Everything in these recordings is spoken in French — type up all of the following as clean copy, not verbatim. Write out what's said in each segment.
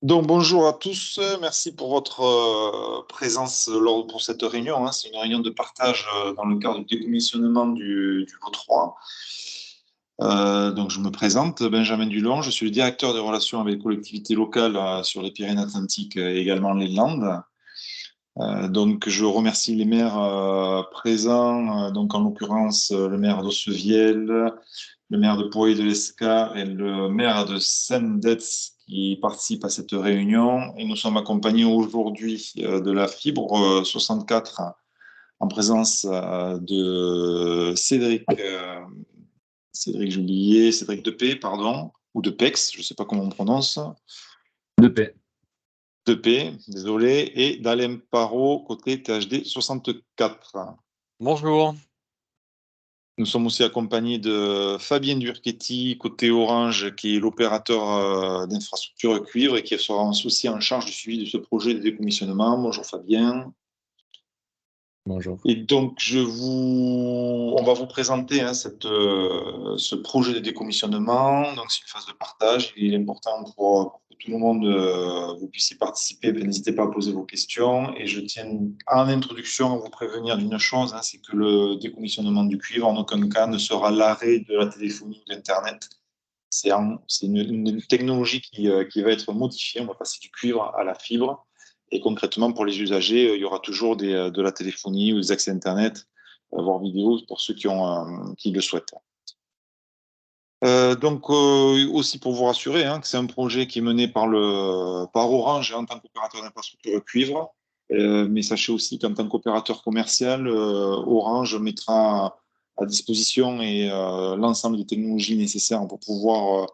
Donc bonjour à tous, merci pour votre présence pour cette réunion, hein. C'est une réunion de partage dans le cadre du décommissionnement du lot 3. Donc je me présente, Benjamin Dulon, je suis le directeur des relations avec les collectivités locales sur les Pyrénées-Atlantiques et également les Landes. Donc je remercie les maires présents, donc en l'occurrence le maire d'Ossevielle, le maire de Poix de l'Escar et le maire de Sendets qui participent à cette réunion. Et nous sommes accompagnés aujourd'hui de la Fibre 64 en présence de Cédric, j'ai oublié, Cédric Depay, pardon, ou de Pex, je ne sais pas comment on prononce. De paix. Depay, désolé, et d'Alain Parot, côté THD 64. Bonjour. Nous sommes aussi accompagnés de Fabien Durchetti, côté Orange, qui est l'opérateur d'infrastructure cuivre et qui sera aussi en charge du suivi de ce projet de décommissionnement. Bonjour Fabien. Bonjour. Et donc, on va vous présenter ce projet de décommissionnement. Donc, c'est une phase de partage. Il est important pour que tout le monde vous puissiez participer. N'hésitez pas à poser vos questions. Et je tiens en introduction à vous prévenir d'une chose, hein, c'est que le décommissionnement du cuivre, en aucun cas, ne sera l'arrêt de la téléphonie ou d'Internet. C'est une technologie qui va être modifiée. On va passer du cuivre à la fibre. Et concrètement, pour les usagers, il y aura toujours de la téléphonie ou des accès Internet, voire vidéo, pour ceux qui le souhaitent. Donc, aussi pour vous rassurer, hein, que c'est un projet qui est mené par Orange en tant qu'opérateur d'infrastructure cuivre. Mais sachez aussi qu'en tant qu'opérateur commercial, Orange mettra à disposition l'ensemble des technologies nécessaires pour pouvoir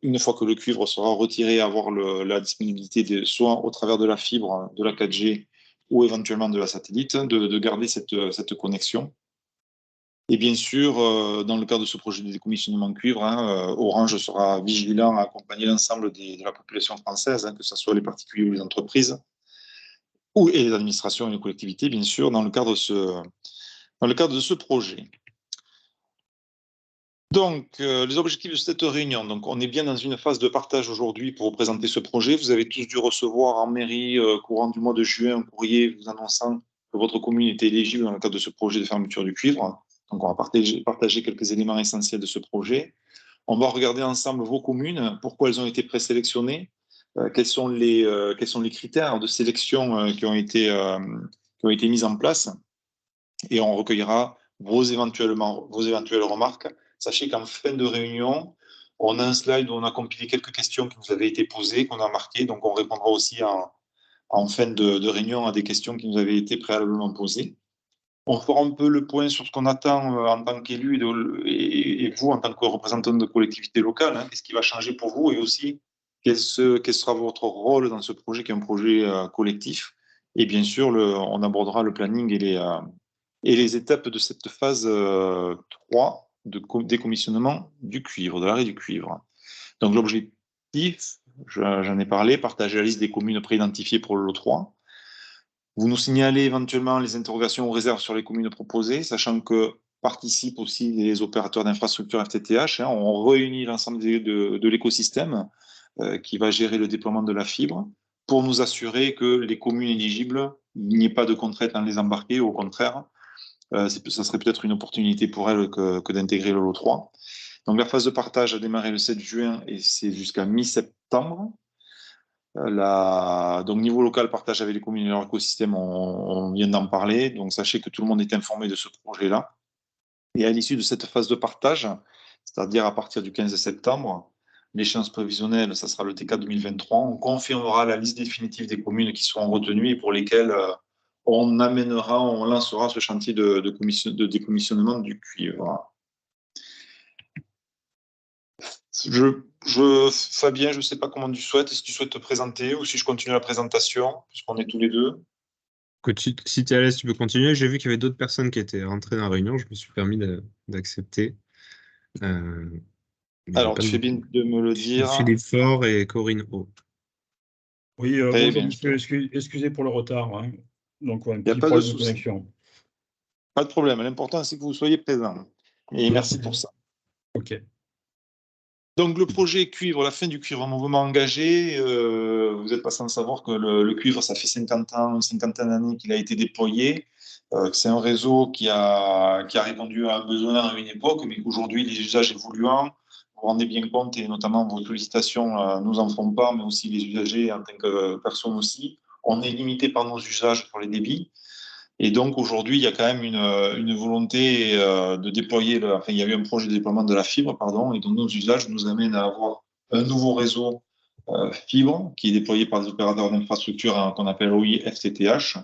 une fois que le cuivre sera retiré, avoir la disponibilité, soit au travers de la fibre, de la 4G ou éventuellement de la satellite, de garder cette connexion. Et bien sûr, dans le cadre de ce projet de décommissionnement cuivre, hein, Orange sera vigilant à accompagner l'ensemble de la population française, hein, que ce soit les particuliers ou les entreprises, et les administrations et les collectivités, bien sûr, dans le cadre de ce projet. Donc, les objectifs de cette réunion. Donc, on est bien dans une phase de partage aujourd'hui pour vous présenter ce projet. Vous avez tous dû recevoir en mairie, courant du mois de juin, un courrier vous annonçant que votre commune était éligible dans le cadre de ce projet de fermeture du cuivre. Donc, on va partager quelques éléments essentiels de ce projet. On va regarder ensemble vos communes, pourquoi elles ont été présélectionnées, quels sont les critères de sélection qui ont été mis en place. Et on recueillera vos éventuelles remarques. Sachez qu'en fin de réunion, on a un slide où on a compilé quelques questions qui nous avaient été posées, qu'on a marquées. Donc, on répondra aussi en fin de réunion à des questions qui nous avaient été préalablement posées. On fera un peu le point sur ce qu'on attend en tant qu'élu et vous en tant que représentant de collectivité locale. Hein, qu'est-ce qui va changer pour vous et aussi quel sera votre rôle dans ce projet qui est un projet collectif. Et bien sûr, on abordera le planning et les étapes de cette phase 3 de décommissionnement du cuivre, de l'arrêt du cuivre. Donc l'objectif, j'en ai parlé, partager la liste des communes préidentifiées pour le lot 3. Vous nous signalez éventuellement les interrogations ou réserves sur les communes proposées, sachant que participent aussi les opérateurs d'infrastructure FTTH. Hein, on réunit l'ensemble de l'écosystème qui va gérer le déploiement de la fibre pour nous assurer que les communes éligibles, il n'y ait pas de contrainte à les embarquer, au contraire, ça serait peut-être une opportunité pour elles que d'intégrer le lot 3. Donc la phase de partage a démarré le 7 juin et c'est jusqu'à mi-septembre. Donc niveau local, partage avec les communes et leur écosystème, on vient d'en parler. Donc sachez que tout le monde est informé de ce projet-là. Et à l'issue de cette phase de partage, c'est-à-dire à partir du 15 septembre, l'échéance prévisionnelle, ça sera le TK 2023, on confirmera la liste définitive des communes qui seront retenues et pour lesquelles on lancera ce chantier de décommissionnement du cuivre. Fabien, je ne sais pas comment tu souhaites, si tu souhaites te présenter ou si je continue la présentation, puisqu'on est tous les deux. Si tu es à l'aise, tu peux continuer. J'ai vu qu'il y avait d'autres personnes qui étaient rentrées dans la réunion. Je me suis permis d'accepter. Alors, tu fais bien de me le dire. Philippe Faure et Corinne O. Oui, Très bonjour bien. monsieur, excusez pour le retard, hein. Donc, un Il n'y a petit pas de problème de souci. connexion. Pas de problème. L'important, c'est que vous soyez présents. Et merci pour ça. Ok. Donc le projet cuivre, la fin du cuivre, un mouvement engagé. Vous n'êtes pas sans savoir que le cuivre, ça fait 50 ans, une cinquantaine d'années qu'il a été déployé. C'est un réseau qui a répondu à un besoin à une époque, mais qu'aujourd'hui, les usages évoluant, vous vous rendez bien compte, et notamment vos sollicitations nous en font part, mais aussi les usagers en tant que personnes aussi. On est limité par nos usages pour les débits. Et donc aujourd'hui, il y a quand même une volonté de déployer, enfin, il y a eu un projet de déploiement de la fibre, pardon, et donc nos usages nous amènent à avoir un nouveau réseau fibre qui est déployé par des opérateurs d'infrastructure qu'on appelle OI FTTH.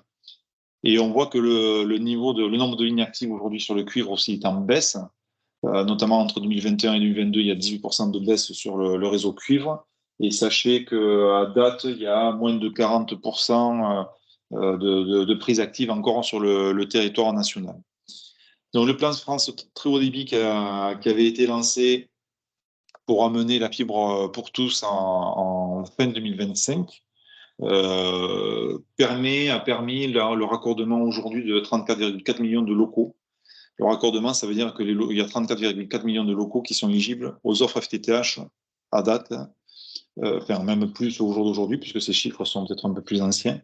Et on voit que le nombre de lignes actives aujourd'hui sur le cuivre aussi est en baisse, notamment entre 2021 et 2022, il y a 18% de baisse sur le réseau cuivre. Et sachez qu'à date, il y a moins de 40% de prises actives encore sur le territoire national. Donc le plan de France très haut débit qui avait été lancé pour amener la fibre pour tous en fin 2025 a permis le raccordement aujourd'hui de 34,4 millions de locaux. Le raccordement, ça veut dire qu'il y a 34,4 millions de locaux qui sont éligibles aux offres FTTH à date, enfin même plus au jour d'aujourd'hui, puisque ces chiffres sont peut-être un peu plus anciens.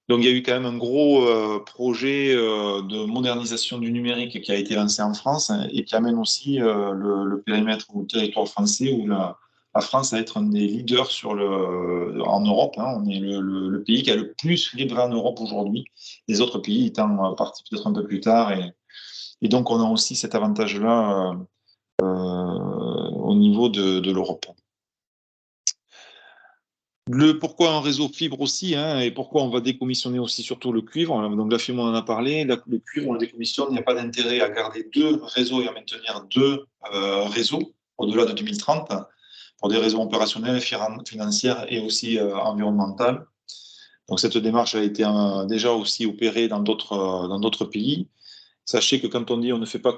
Donc il y a eu quand même un gros projet de modernisation du numérique qui a été lancé en France, hein, et qui amène aussi le périmètre ou le territoire français où la France va être un des leaders en Europe, hein. On est le pays qui a le plus fibré en Europe aujourd'hui, les autres pays étant partis peut-être un peu plus tard. Et donc on a aussi cet avantage-là au niveau de l'Europe. Pourquoi un réseau fibre aussi, hein, et pourquoi on va décommissionner aussi surtout le cuivre. Donc la fibre, on en a parlé. Le cuivre, on le décommissionne. Il n'y a pas d'intérêt à garder deux réseaux et à maintenir deux réseaux au-delà de 2030 pour des raisons opérationnelles, financières et aussi environnementales. Donc cette démarche a été déjà aussi opérée dans d'autres pays. Sachez que quand on dit on ne fait pas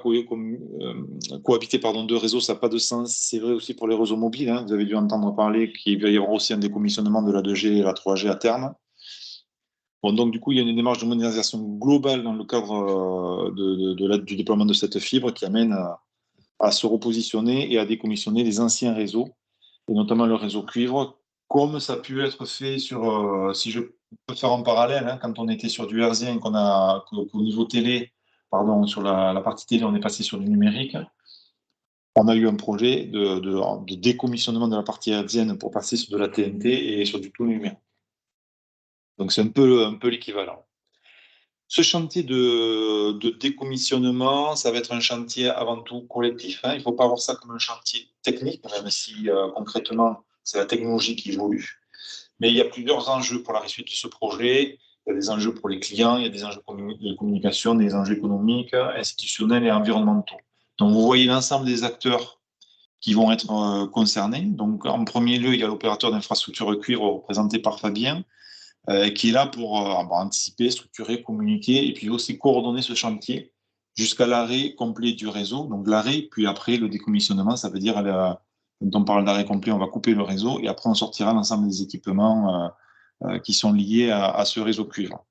cohabiter deux réseaux, ça n'a pas de sens. C'est vrai aussi pour les réseaux mobiles, hein. Vous avez dû entendre parler qu'il va y avoir aussi un décommissionnement de la 2G et la 3G à terme. Bon, donc du coup, il y a une démarche de modernisation globale dans le cadre du déploiement de cette fibre qui amène à se repositionner et à décommissionner les anciens réseaux, et notamment le réseau cuivre, comme ça a pu être fait si je peux faire un parallèle, hein, quand on était sur du hertzien, qu'au niveau télé, pardon, sur la partie télé, on est passé sur du numérique. On a eu un projet de décommissionnement de la partie hertzienne pour passer sur de la TNT et sur du tout numérique. Donc c'est un peu l'équivalent. Ce chantier de décommissionnement, ça va être un chantier avant tout collectif, hein. Il ne faut pas voir ça comme un chantier technique, même si concrètement, c'est la technologie qui évolue. Mais il y a plusieurs enjeux pour la réussite de ce projet. Il y a des enjeux pour les clients, il y a des enjeux de communication, des enjeux économiques, institutionnels et environnementaux. Donc, vous voyez l'ensemble des acteurs qui vont être concernés. Donc, en premier lieu, il y a l'opérateur d'infrastructure cuivre représenté par Fabien, qui est là pour anticiper, structurer, communiquer et puis aussi coordonner ce chantier jusqu'à l'arrêt complet du réseau. Donc, l'arrêt, puis après, le décommissionnement, ça veut dire quand on parle d'arrêt complet, on va couper le réseau et après on sortira l'ensemble des équipements qui sont liés à ce réseau cuivre.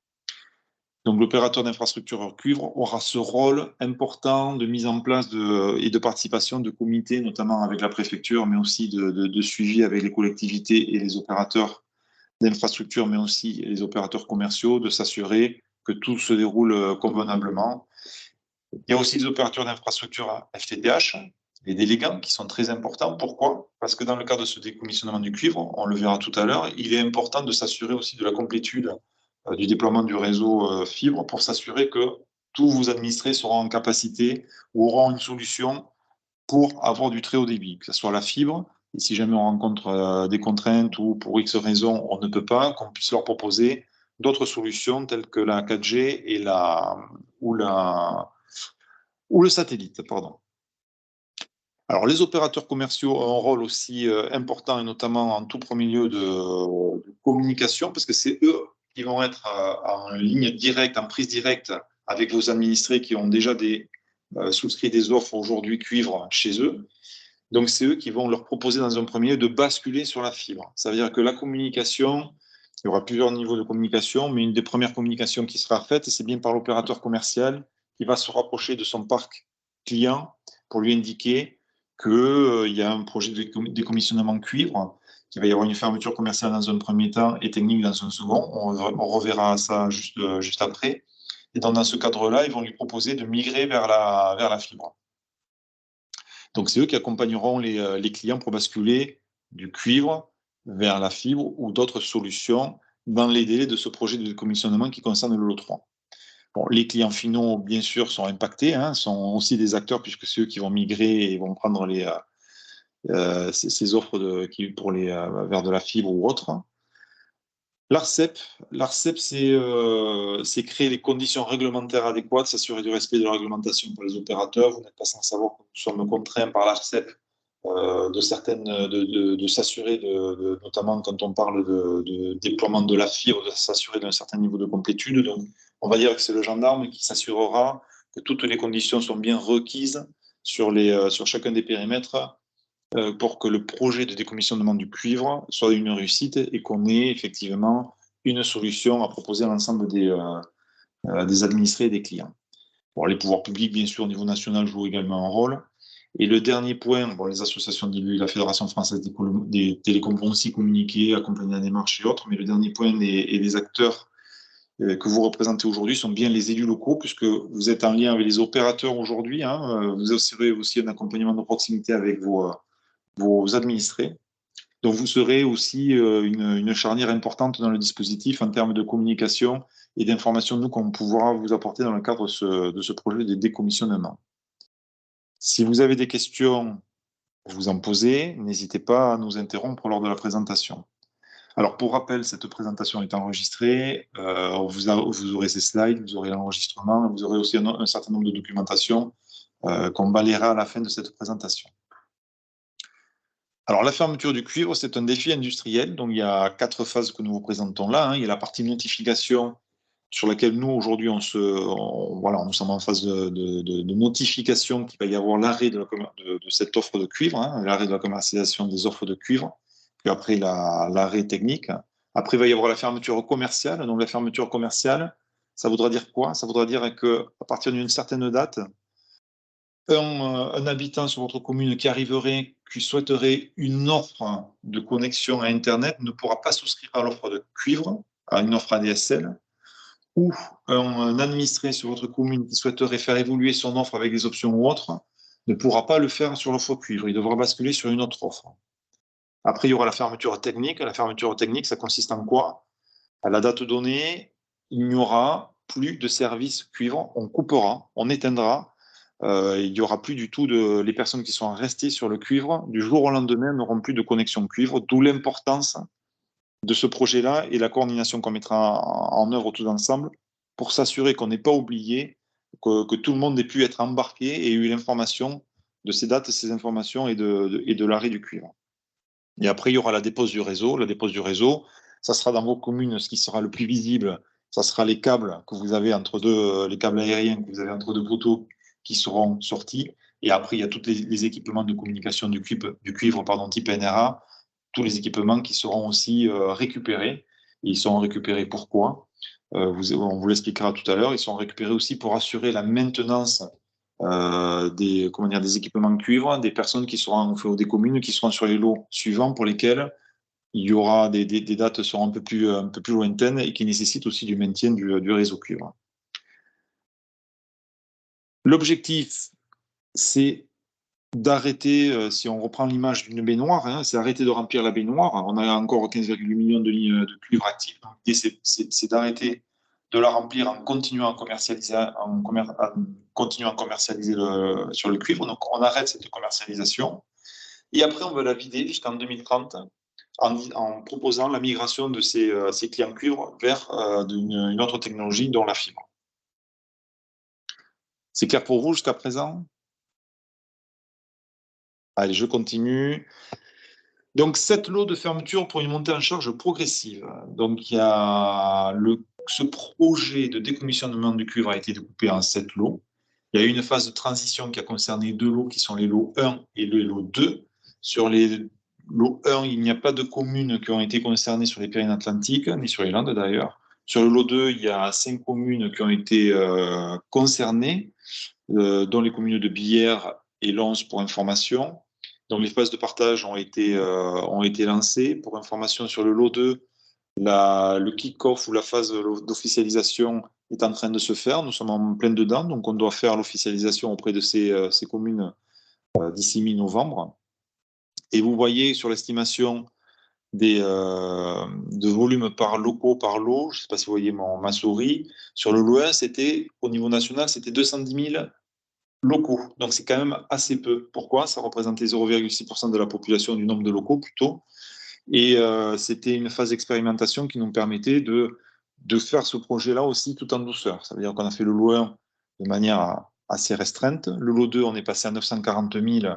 Donc l'opérateur d'infrastructure cuivre aura ce rôle important de mise en place et de participation de comités, notamment avec la préfecture, mais aussi de suivi avec les collectivités et les opérateurs d'infrastructure, mais aussi les opérateurs commerciaux, de s'assurer que tout se déroule convenablement. Il y a aussi des opérateurs d'infrastructure FTTH, les délégants, qui sont très importants. Pourquoi? Parce que dans le cadre de ce décommissionnement du cuivre, on le verra tout à l'heure, il est important de s'assurer aussi de la complétude du déploiement du réseau fibre pour s'assurer que tous vos administrés seront en capacité ou auront une solution pour avoir du très haut débit, que ce soit la fibre, et si jamais on rencontre des contraintes ou pour X raisons on ne peut pas, qu'on puisse leur proposer d'autres solutions telles que la 4G et ou le satellite, pardon. Alors, les opérateurs commerciaux ont un rôle aussi important, et notamment en tout premier lieu de communication, parce que c'est eux qui vont être en ligne directe, en prise directe avec vos administrés qui ont déjà souscrit des offres aujourd'hui cuivre chez eux. Donc, c'est eux qui vont leur proposer dans un premier lieu de basculer sur la fibre. Ça veut dire que la communication, il y aura plusieurs niveaux de communication, mais une des premières communications qui sera faite, c'est bien par l'opérateur commercial qui va se rapprocher de son parc client pour lui indiquer qu'il y a un projet de décommissionnement cuivre, qu'il va y avoir une fermeture commerciale dans un premier temps et technique dans un second. On reverra ça juste après. Et dans ce cadre-là, ils vont lui proposer de migrer vers la fibre. Donc, c'est eux qui accompagneront les clients pour basculer du cuivre vers la fibre ou d'autres solutions dans les délais de ce projet de décommissionnement qui concerne le lot 3. Bon, les clients finaux, bien sûr, sont impactés, sont aussi des acteurs puisque c'est eux qui vont migrer et vont prendre ces offres vers de la fibre ou autre. L'ARCEP, c'est créer les conditions réglementaires adéquates, s'assurer du respect de la réglementation pour les opérateurs. Vous n'êtes pas sans savoir que nous sommes contraints par l'ARCEP de s'assurer, notamment quand on parle de déploiement de la fibre, de s'assurer d'un certain niveau de complétude. Donc, on va dire que c'est le gendarme qui s'assurera que toutes les conditions sont bien requises sur chacun des périmètres pour que le projet de décommissionnement du cuivre soit une réussite et qu'on ait effectivement une solution à proposer à l'ensemble des administrés et des clients. Bon, les pouvoirs publics, bien sûr, au niveau national, jouent également un rôle. Et le dernier point, les associations d'élus, la Fédération française des télécoms vont aussi communiquer, accompagner la démarche et autres, mais le dernier point, et les acteurs que vous représentez aujourd'hui sont bien les élus locaux, puisque vous êtes en lien avec les opérateurs aujourd'hui. Vous assurez aussi un accompagnement de proximité avec vos administrés. Donc, vous serez aussi une charnière importante dans le dispositif en termes de communication et d'information, nous, qu'on pourra vous apporter dans le cadre de ce projet de décommissionnement. Si vous avez des questions, vous en posez, n'hésitez pas à nous interrompre lors de la présentation. Alors, pour rappel, cette présentation est enregistrée. Vous aurez ces slides, vous aurez l'enregistrement, vous aurez aussi un certain nombre de documentations qu'on balayera à la fin de cette présentation. Alors, la fermeture du cuivre, c'est un défi industriel. Donc, il y a 4 phases que nous vous présentons là. Il y a la partie notification sur laquelle nous, aujourd'hui, nous sommes en phase de notification qu'il va y avoir l'arrêt de cette offre de cuivre, l'arrêt de la commercialisation des offres de cuivre, puis après l'arrêt technique. Après, il va y avoir la fermeture commerciale. Donc, la fermeture commerciale, ça voudra dire quoi? Ça voudra dire qu'à partir d'une certaine date, un habitant sur votre commune qui souhaiterait une offre de connexion à Internet ne pourra pas souscrire à l'offre de cuivre, à une offre ADSL, ou un administré sur votre commune qui souhaiterait faire évoluer son offre avec des options ou autres ne pourra pas le faire sur l'offre cuivre. Il devra basculer sur une autre offre. Après, il y aura la fermeture technique. La fermeture technique, ça consiste en quoi? À la date donnée, il n'y aura plus de service cuivre. On coupera, on éteindra. Il n'y aura plus du tout les personnes qui sont restées sur le cuivre, du jour au lendemain, n'auront plus de connexion cuivre, d'où l'importance de ce projet-là et la coordination qu'on mettra en œuvre tous ensemble pour s'assurer qu'on n'ait pas oublié, que tout le monde ait pu être embarqué et ait eu l'information de ces dates, ces informations et de l'arrêt du cuivre. Et après, il y aura la dépose du réseau. La dépose du réseau, ça sera dans vos communes, ce qui sera le plus visible, ça sera les câbles que vous avez les câbles aériens que vous avez entre 2 poteaux qui seront sortis. Et après, il y a tous les équipements de communication du cuivre type NRA, tous les équipements qui seront aussi récupérés. Et ils sont récupérés pourquoi? On vous l'expliquera tout à l'heure. Ils sont récupérés aussi pour assurer la maintenance des équipements de cuivre, des personnes qui seront, des communes qui seront sur les lots suivants pour lesquels il y aura des dates seront un peu plus lointaines et qui nécessitent aussi du maintien du réseau cuivre. L'objectif, c'est d'arrêter, si on reprend l'image d'une baignoire, c'est arrêter de remplir la baignoire. On a encore 15,8 millions de lignes de cuivre actives. L'idée, c'est d'arrêter de la remplir en continuant à commercialiser, sur le cuivre. Donc, on arrête cette commercialisation. Et après, on va la vider jusqu'en 2030 en proposant la migration de ces clients cuivre vers une autre technologie, dont la fibre. C'est clair pour vous jusqu'à présent? Allez, je continue. Donc, 7 lots de fermeture pour une montée en charge progressive. Donc, il y a ce projet de décommissionnement du cuivre a été découpé en 7 lots. Il y a eu une phase de transition qui a concerné 2 lots, qui sont les lots 1 et le lot 2. Sur les lots 1, il n'y a pas de communes qui ont été concernées sur les Pyrénées Atlantiques, ni sur les Landes d'ailleurs. Sur le lot 2, il y a 5 communes qui ont été concernées, dont les communes de Billère et Lons pour information. Donc, les phases de partage ont été lancées. Pour information sur le lot 2, le kick-off ou la phase d'officialisation est en train de se faire. Nous sommes en plein dedans, donc on doit faire l'officialisation auprès de ces communes d'ici mi-novembre. Et vous voyez sur l'estimation de volume par locaux, par lot, je ne sais pas si vous voyez ma souris, sur le lot 1, au niveau national, c'était 210 000 locaux. Donc c'est quand même assez peu. Pourquoi? Ça représentait 0,6% de la population du nombre de locaux plutôt. Et c'était une phase d'expérimentation qui nous permettait de faire ce projet-là aussi tout en douceur. Ça veut dire qu'on a fait le lot 1 de manière assez restreinte. Le lot 2, on est passé à 940 000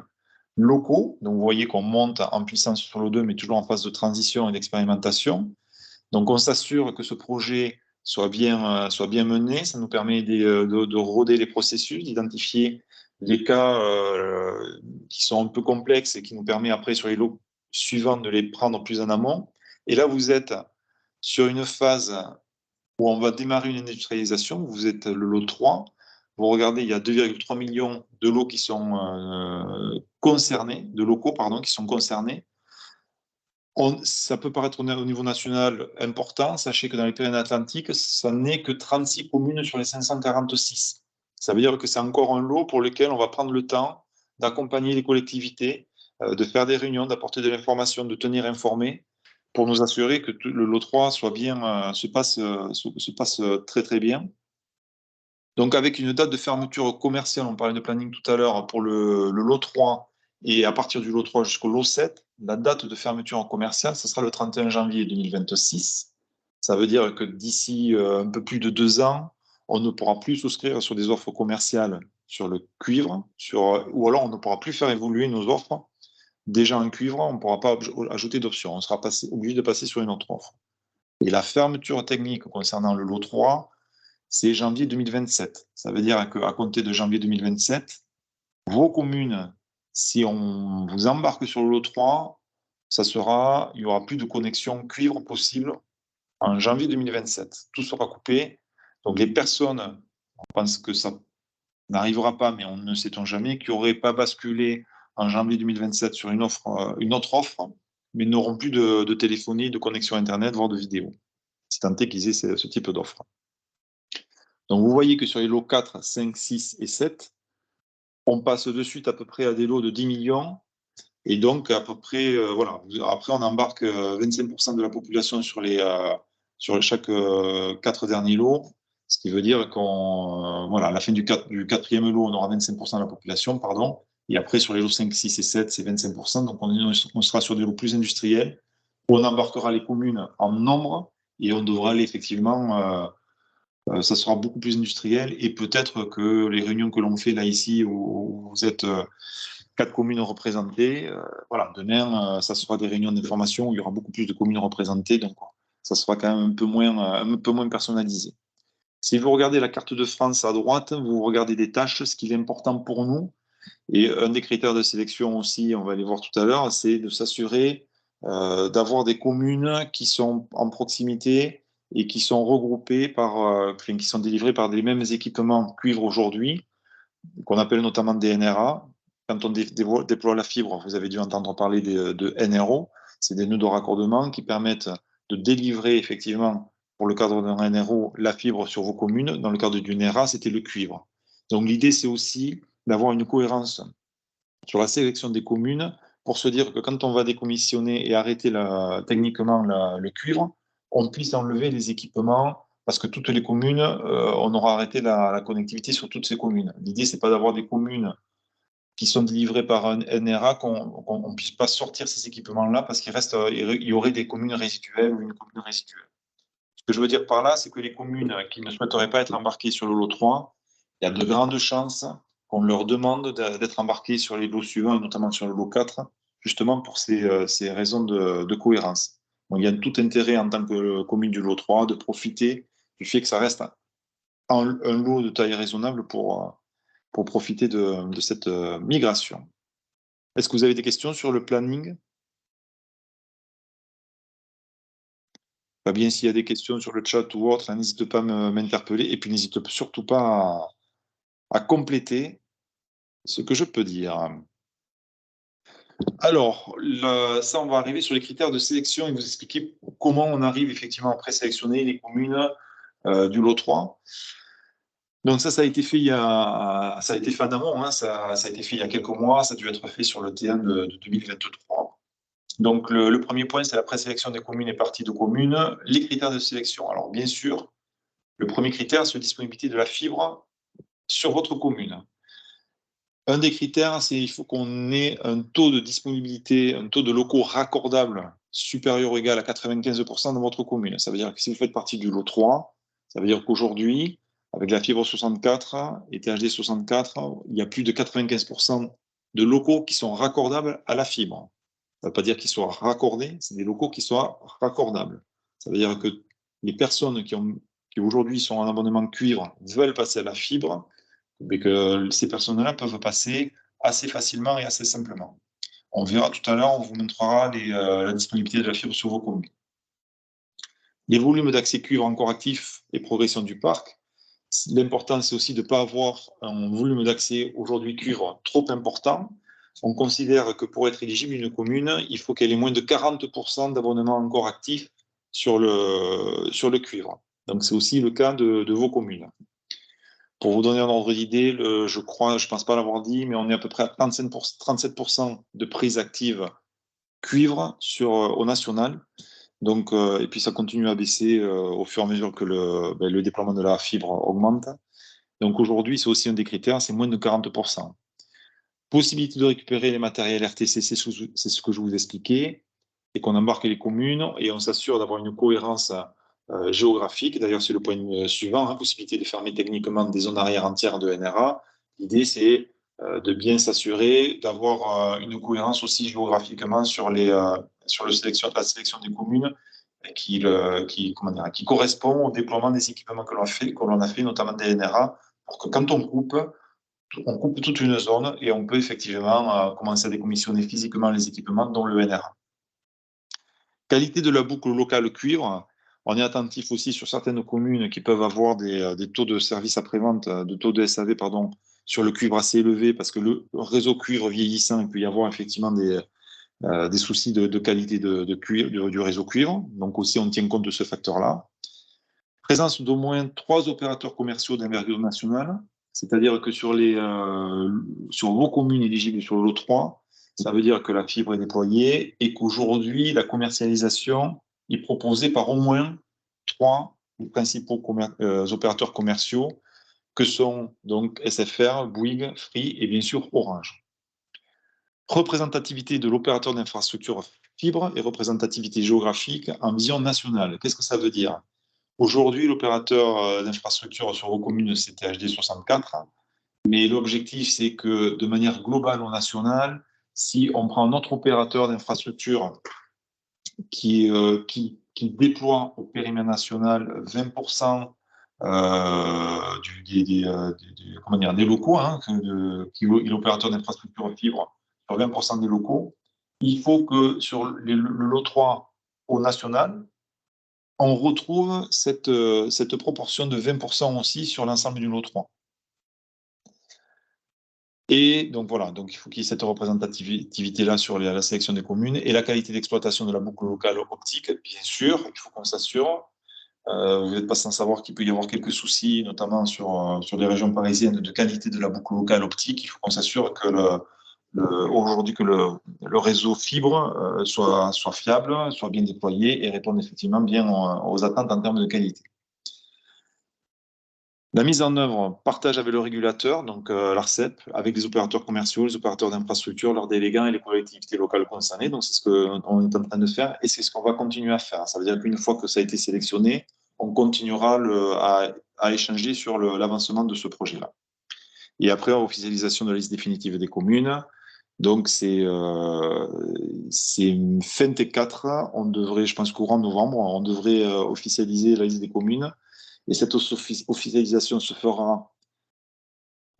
locaux. Donc vous voyez qu'on monte en puissance sur le lot 2, mais toujours en phase de transition et d'expérimentation. Donc on s'assure que ce projet soit bien mené. Ça nous permet de roder les processus, d'identifier les cas qui sont un peu complexes et qui nous permet après sur les lots suivants de les prendre plus en amont. Et là, vous êtes sur une phase où on va démarrer une industrialisation. Vous êtes le lot 3. Vous regardez, il y a 2,3 millions de lots qui sont concernés, de locaux, pardon, qui sont concernés. Ça peut paraître au niveau national important. Sachez que dans les Pyrénées-Atlantiques, ça n'est que 36 communes sur les 546. Ça veut dire que c'est encore un lot pour lequel on va prendre le temps d'accompagner les collectivités, de faire des réunions, d'apporter de l'information, de tenir informés pour nous assurer que le lot 3 se passe très très bien. Donc avec une date de fermeture commerciale, on parlait de planning tout à l'heure pour le lot 3, et à partir du lot 3 jusqu'au lot 7, la date de fermeture commerciale, ce sera le 31 janvier 2026. Ça veut dire que d'ici un peu plus de 2 ans, on ne pourra plus souscrire sur des offres commerciales sur le cuivre, ou alors on ne pourra plus faire évoluer nos offres. Déjà en cuivre, on ne pourra pas ajouter d'options. On sera obligé de passer sur une autre offre. Et la fermeture technique concernant le lot 3, c'est janvier 2027. Ça veut dire qu'à compter de janvier 2027, vos communes, si on vous embarque sur le lot 3, il n'y aura plus de connexion cuivre possible en janvier 2027. Tout sera coupé. Donc les personnes, on pense que ça n'arrivera pas, mais on ne sait-on jamais, qui n'auraient pas basculé en janvier 2027 sur une autre offre, mais n'auront plus de téléphonie, de connexion Internet, voire de vidéo. C'est tant est qu'ils aient ce type d'offre. Donc vous voyez que sur les lots 4, 5, 6 et 7, on passe de suite à peu près à des lots de 10 millions. Et donc, à peu près, voilà. Après, on embarque 25% de la population sur chaque 4 derniers lots. Ce qui veut dire à la fin du 4e lot, on aura 25% de la population, pardon. Et après, sur les lots 5, 6 et 7, c'est 25%. Donc, on sera sur des lots plus industriels, où on embarquera les communes en nombre et on devra aller effectivement, ça sera beaucoup plus industriel. Et peut-être que les réunions que l'on fait là, ici, où vous êtes 4 communes représentées, voilà, demain, ça sera des réunions d'information où il y aura beaucoup plus de communes représentées. Donc, ça sera quand même un peu moins personnalisé. Si vous regardez la carte de France à droite, vous regardez des tâches. Ce qui est important pour nous, et un des critères de sélection aussi, on va les voir tout à l'heure, c'est de s'assurer d'avoir des communes qui sont en proximité et qui sont regroupées qui sont délivrées par les mêmes équipements cuivre aujourd'hui, qu'on appelle notamment des NRA. Quand on déploie la fibre, vous avez dû entendre parler de NRO. C'est des nœuds de raccordement qui permettent de délivrer effectivement, pour le cadre d'un NRO, la fibre sur vos communes. Dans le cadre du NRA, c'était le cuivre. Donc l'idée, c'est aussi d'avoir une cohérence sur la sélection des communes pour se dire que quand on va décommissionner et arrêter techniquement le cuivre, on puisse enlever les équipements parce que toutes les communes, on aura arrêté la connectivité sur toutes ces communes. L'idée, c'est pas d'avoir des communes qui sont délivrées par un NRA qu'on ne puisse pas sortir ces équipements-là parce qu'il y aurait des communes résiduelles ou une commune résiduelle. Ce que je veux dire par là, c'est que les communes qui ne souhaiteraient pas être embarquées sur le lot 3, il y a de grandes chances qu'on leur demande d'être embarquées sur les lots suivants, notamment sur le lot 4, justement pour ces raisons de cohérence. Donc, il y a tout intérêt en tant que commune du lot 3 de profiter du fait que ça reste un lot de taille raisonnable pour profiter de cette migration. Est-ce que vous avez des questions sur le planning? Pas bien, s'il y a des questions sur le chat ou autre, n'hésite pas à m'interpeller et puis n'hésite surtout pas à compléter ce que je peux dire. Alors, ça, on va arriver sur les critères de sélection et vous expliquer comment on arrive effectivement à présélectionner les communes du lot 3. Donc ça a été fait ça a été fait en amont, hein, ça a été fait il y a quelques mois, ça a dû être fait sur le T1 de 2023. Donc le premier point, c'est la présélection des communes et parties de communes. Les critères de sélection. Alors bien sûr, le premier critère, c'est la disponibilité de la fibre sur votre commune. Un des critères, c'est qu'il faut qu'on ait un taux de disponibilité, un taux de locaux raccordables supérieur ou égal à 95% dans votre commune. Ça veut dire que si vous faites partie du lot 3, ça veut dire qu'aujourd'hui, avec la fibre 64 et THD 64, il y a plus de 95% de locaux qui sont raccordables à la fibre. Ça ne veut pas dire qu'ils soient raccordés, c'est des locaux qui soient raccordables. Ça veut dire que les personnes qui aujourd'hui sont en abonnement cuivre veulent passer à la fibre, mais que ces personnes-là peuvent passer assez facilement et assez simplement. On verra tout à l'heure, on vous montrera la disponibilité de la fibre sur vos communes. Les volumes d'accès cuivre encore actifs et progression du parc. L'important, c'est aussi de ne pas avoir un volume d'accès aujourd'hui cuivre trop important. On considère que pour être éligible une commune, il faut qu'elle ait moins de 40% d'abonnements encore actifs sur le cuivre. Donc c'est aussi le cas de vos communes. Pour vous donner un ordre d'idée, je ne pense pas l'avoir dit, mais on est à peu près à 37% de prise active cuivre au national. Donc, et puis ça continue à baisser au fur et à mesure que le déploiement de la fibre augmente. Donc aujourd'hui, c'est aussi un des critères, c'est moins de 40%. Possibilité de récupérer les matériels RTC, c'est ce que je vous expliquais, et qu'on embarque les communes et on s'assure d'avoir une cohérence géographique. D'ailleurs, c'est le point suivant, hein, possibilité de fermer techniquement des zones arrière entières de NRA. L'idée, c'est de bien s'assurer d'avoir une cohérence aussi géographiquement sur la sélection des communes qui correspond au déploiement des équipements que l'on a fait, notamment des NRA, pour que quand on coupe toute une zone et on peut effectivement commencer à décommissionner physiquement les équipements, dont le NRA. Qualité de la boucle locale cuivre. On est attentif aussi sur certaines communes qui peuvent avoir des taux de service après-vente, de taux de SAV, pardon, sur le cuivre assez élevé, parce que le réseau cuivre vieillissant, il peut y avoir effectivement des soucis de qualité de cuivre, du réseau cuivre. Donc aussi, on tient compte de ce facteur-là. Présence d'au moins 3 opérateurs commerciaux d'envergure nationale, c'est-à-dire que sur vos communes éligibles sur le lot 3, ça veut dire que la fibre est déployée et qu'aujourd'hui, la commercialisation est proposée par au moins 3 principaux opérateurs commerciaux, que sont donc SFR, Bouygues, Free et bien sûr Orange. Représentativité de l'opérateur d'infrastructure fibre et représentativité géographique en vision nationale. Qu'est-ce que ça veut dire ? Aujourd'hui, l'opérateur d'infrastructure sur vos communes, c'est THD 64, mais l'objectif, c'est que de manière globale ou nationale, si on prend un autre opérateur d'infrastructure qui déploie au périmètre national 20% des locaux, hein, qui est l'opérateur d'infrastructure fibre sur 20% des locaux, il faut que sur le lot 3 au national, on retrouve cette proportion de 20% aussi sur l'ensemble du lot 3. Et donc voilà, donc il faut qu'il y ait cette représentativité-là sur la sélection des communes et la qualité d'exploitation de la boucle locale optique, bien sûr, il faut qu'on s'assure. Vous n'êtes pas sans savoir qu'il peut y avoir quelques soucis, notamment sur les régions parisiennes, de qualité de la boucle locale optique. Il faut qu'on s'assure que aujourd'hui que le réseau fibre soit fiable, soit bien déployé et réponde effectivement bien aux attentes en termes de qualité. La mise en œuvre, partage avec le régulateur, donc l'ARCEP, avec les opérateurs commerciaux, les opérateurs d'infrastructure, leurs délégants et les collectivités locales concernées. Donc c'est ce qu'on est en train de faire et c'est ce qu'on va continuer à faire. Ça veut dire qu'une fois que ça a été sélectionné, on continuera à échanger sur l'avancement de ce projet-là. Et après, officialisation de la liste définitive des communes. Donc c'est fin T4, on devrait, je pense courant novembre, on devrait officialiser la liste des communes. Et cette officialisation se fera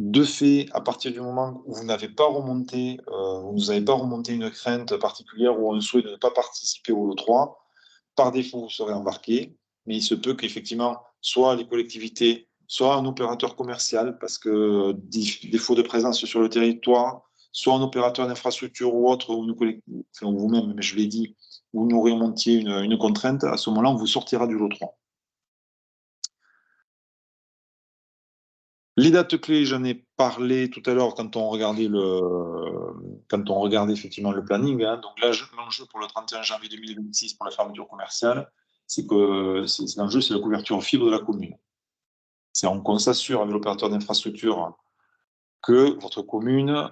de fait à partir du moment où vous n'avez pas remonté, vous nous avez pas remonté une crainte particulière ou un souhait de ne pas participer au lot 3. Par défaut, vous serez embarqué, mais il se peut qu'effectivement, soit les collectivités, soit un opérateur commercial, parce que défaut de présence sur le territoire, soit un opérateur d'infrastructure ou autre, ou vous-même, mais je l'ai dit, vous nous remontiez une contrainte, à ce moment-là, on vous sortira du lot 3. Les dates clés, j'en ai parlé tout à l'heure quand on regardait effectivement le planning. Hein. Donc là, l'enjeu pour le 31 janvier 2026 pour la fermeture commerciale, l'enjeu, c'est la couverture fibre de la commune. On s'assure avec l'opérateur d'infrastructure que votre commune,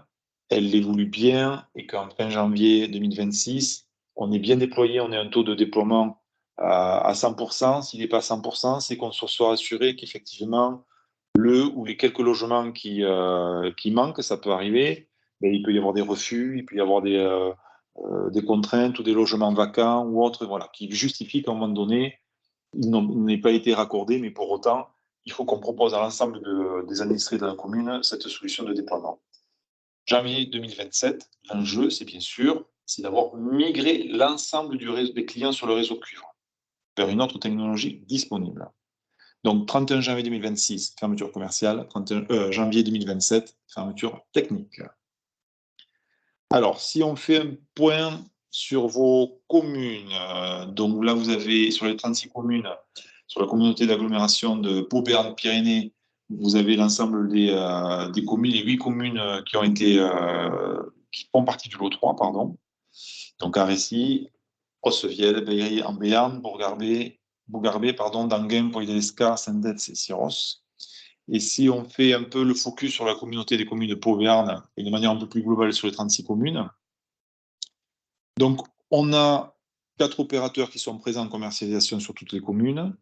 elle évolue bien et qu'en fin janvier 2026, on est bien déployé, on a un taux de déploiement à 100%. S'il n'est pas à 100%, c'est qu'on soit assuré qu'effectivement, le ou les quelques logements qui manquent, ça peut arriver, mais il peut y avoir des refus, il peut y avoir des contraintes ou des logements vacants ou autres, voilà, qui justifient qu'à un moment donné, ils n'aient pas été raccordés, mais pour autant, il faut qu'on propose à l'ensemble des administrés de la commune cette solution de déploiement. Janvier 2027, l'enjeu, c'est bien sûr, c'est d'avoir migré l'ensemble des clients sur le réseau cuivre vers une autre technologie disponible. Donc, 31 janvier 2026, fermeture commerciale, janvier 2027, fermeture technique. Alors, si on fait un point sur vos communes, donc là, vous avez sur les 36 communes, sur la communauté d'agglomération de Pau-Béarn-Pyrénées, vous avez l'ensemble des communes, les 8 communes qui font partie du lot 3, pardon. Donc, Arécy, Ossevielle, Beillery en Béarn, Bougarbé, Danguin, Poy-de-l'Escar, Saint-Detz et Syros. Et si on fait un peu le focus sur la communauté des communes de Pau-Béarn et de manière un peu plus globale sur les 36 communes, donc on a 4 opérateurs qui sont présents en commercialisation sur toutes les communes.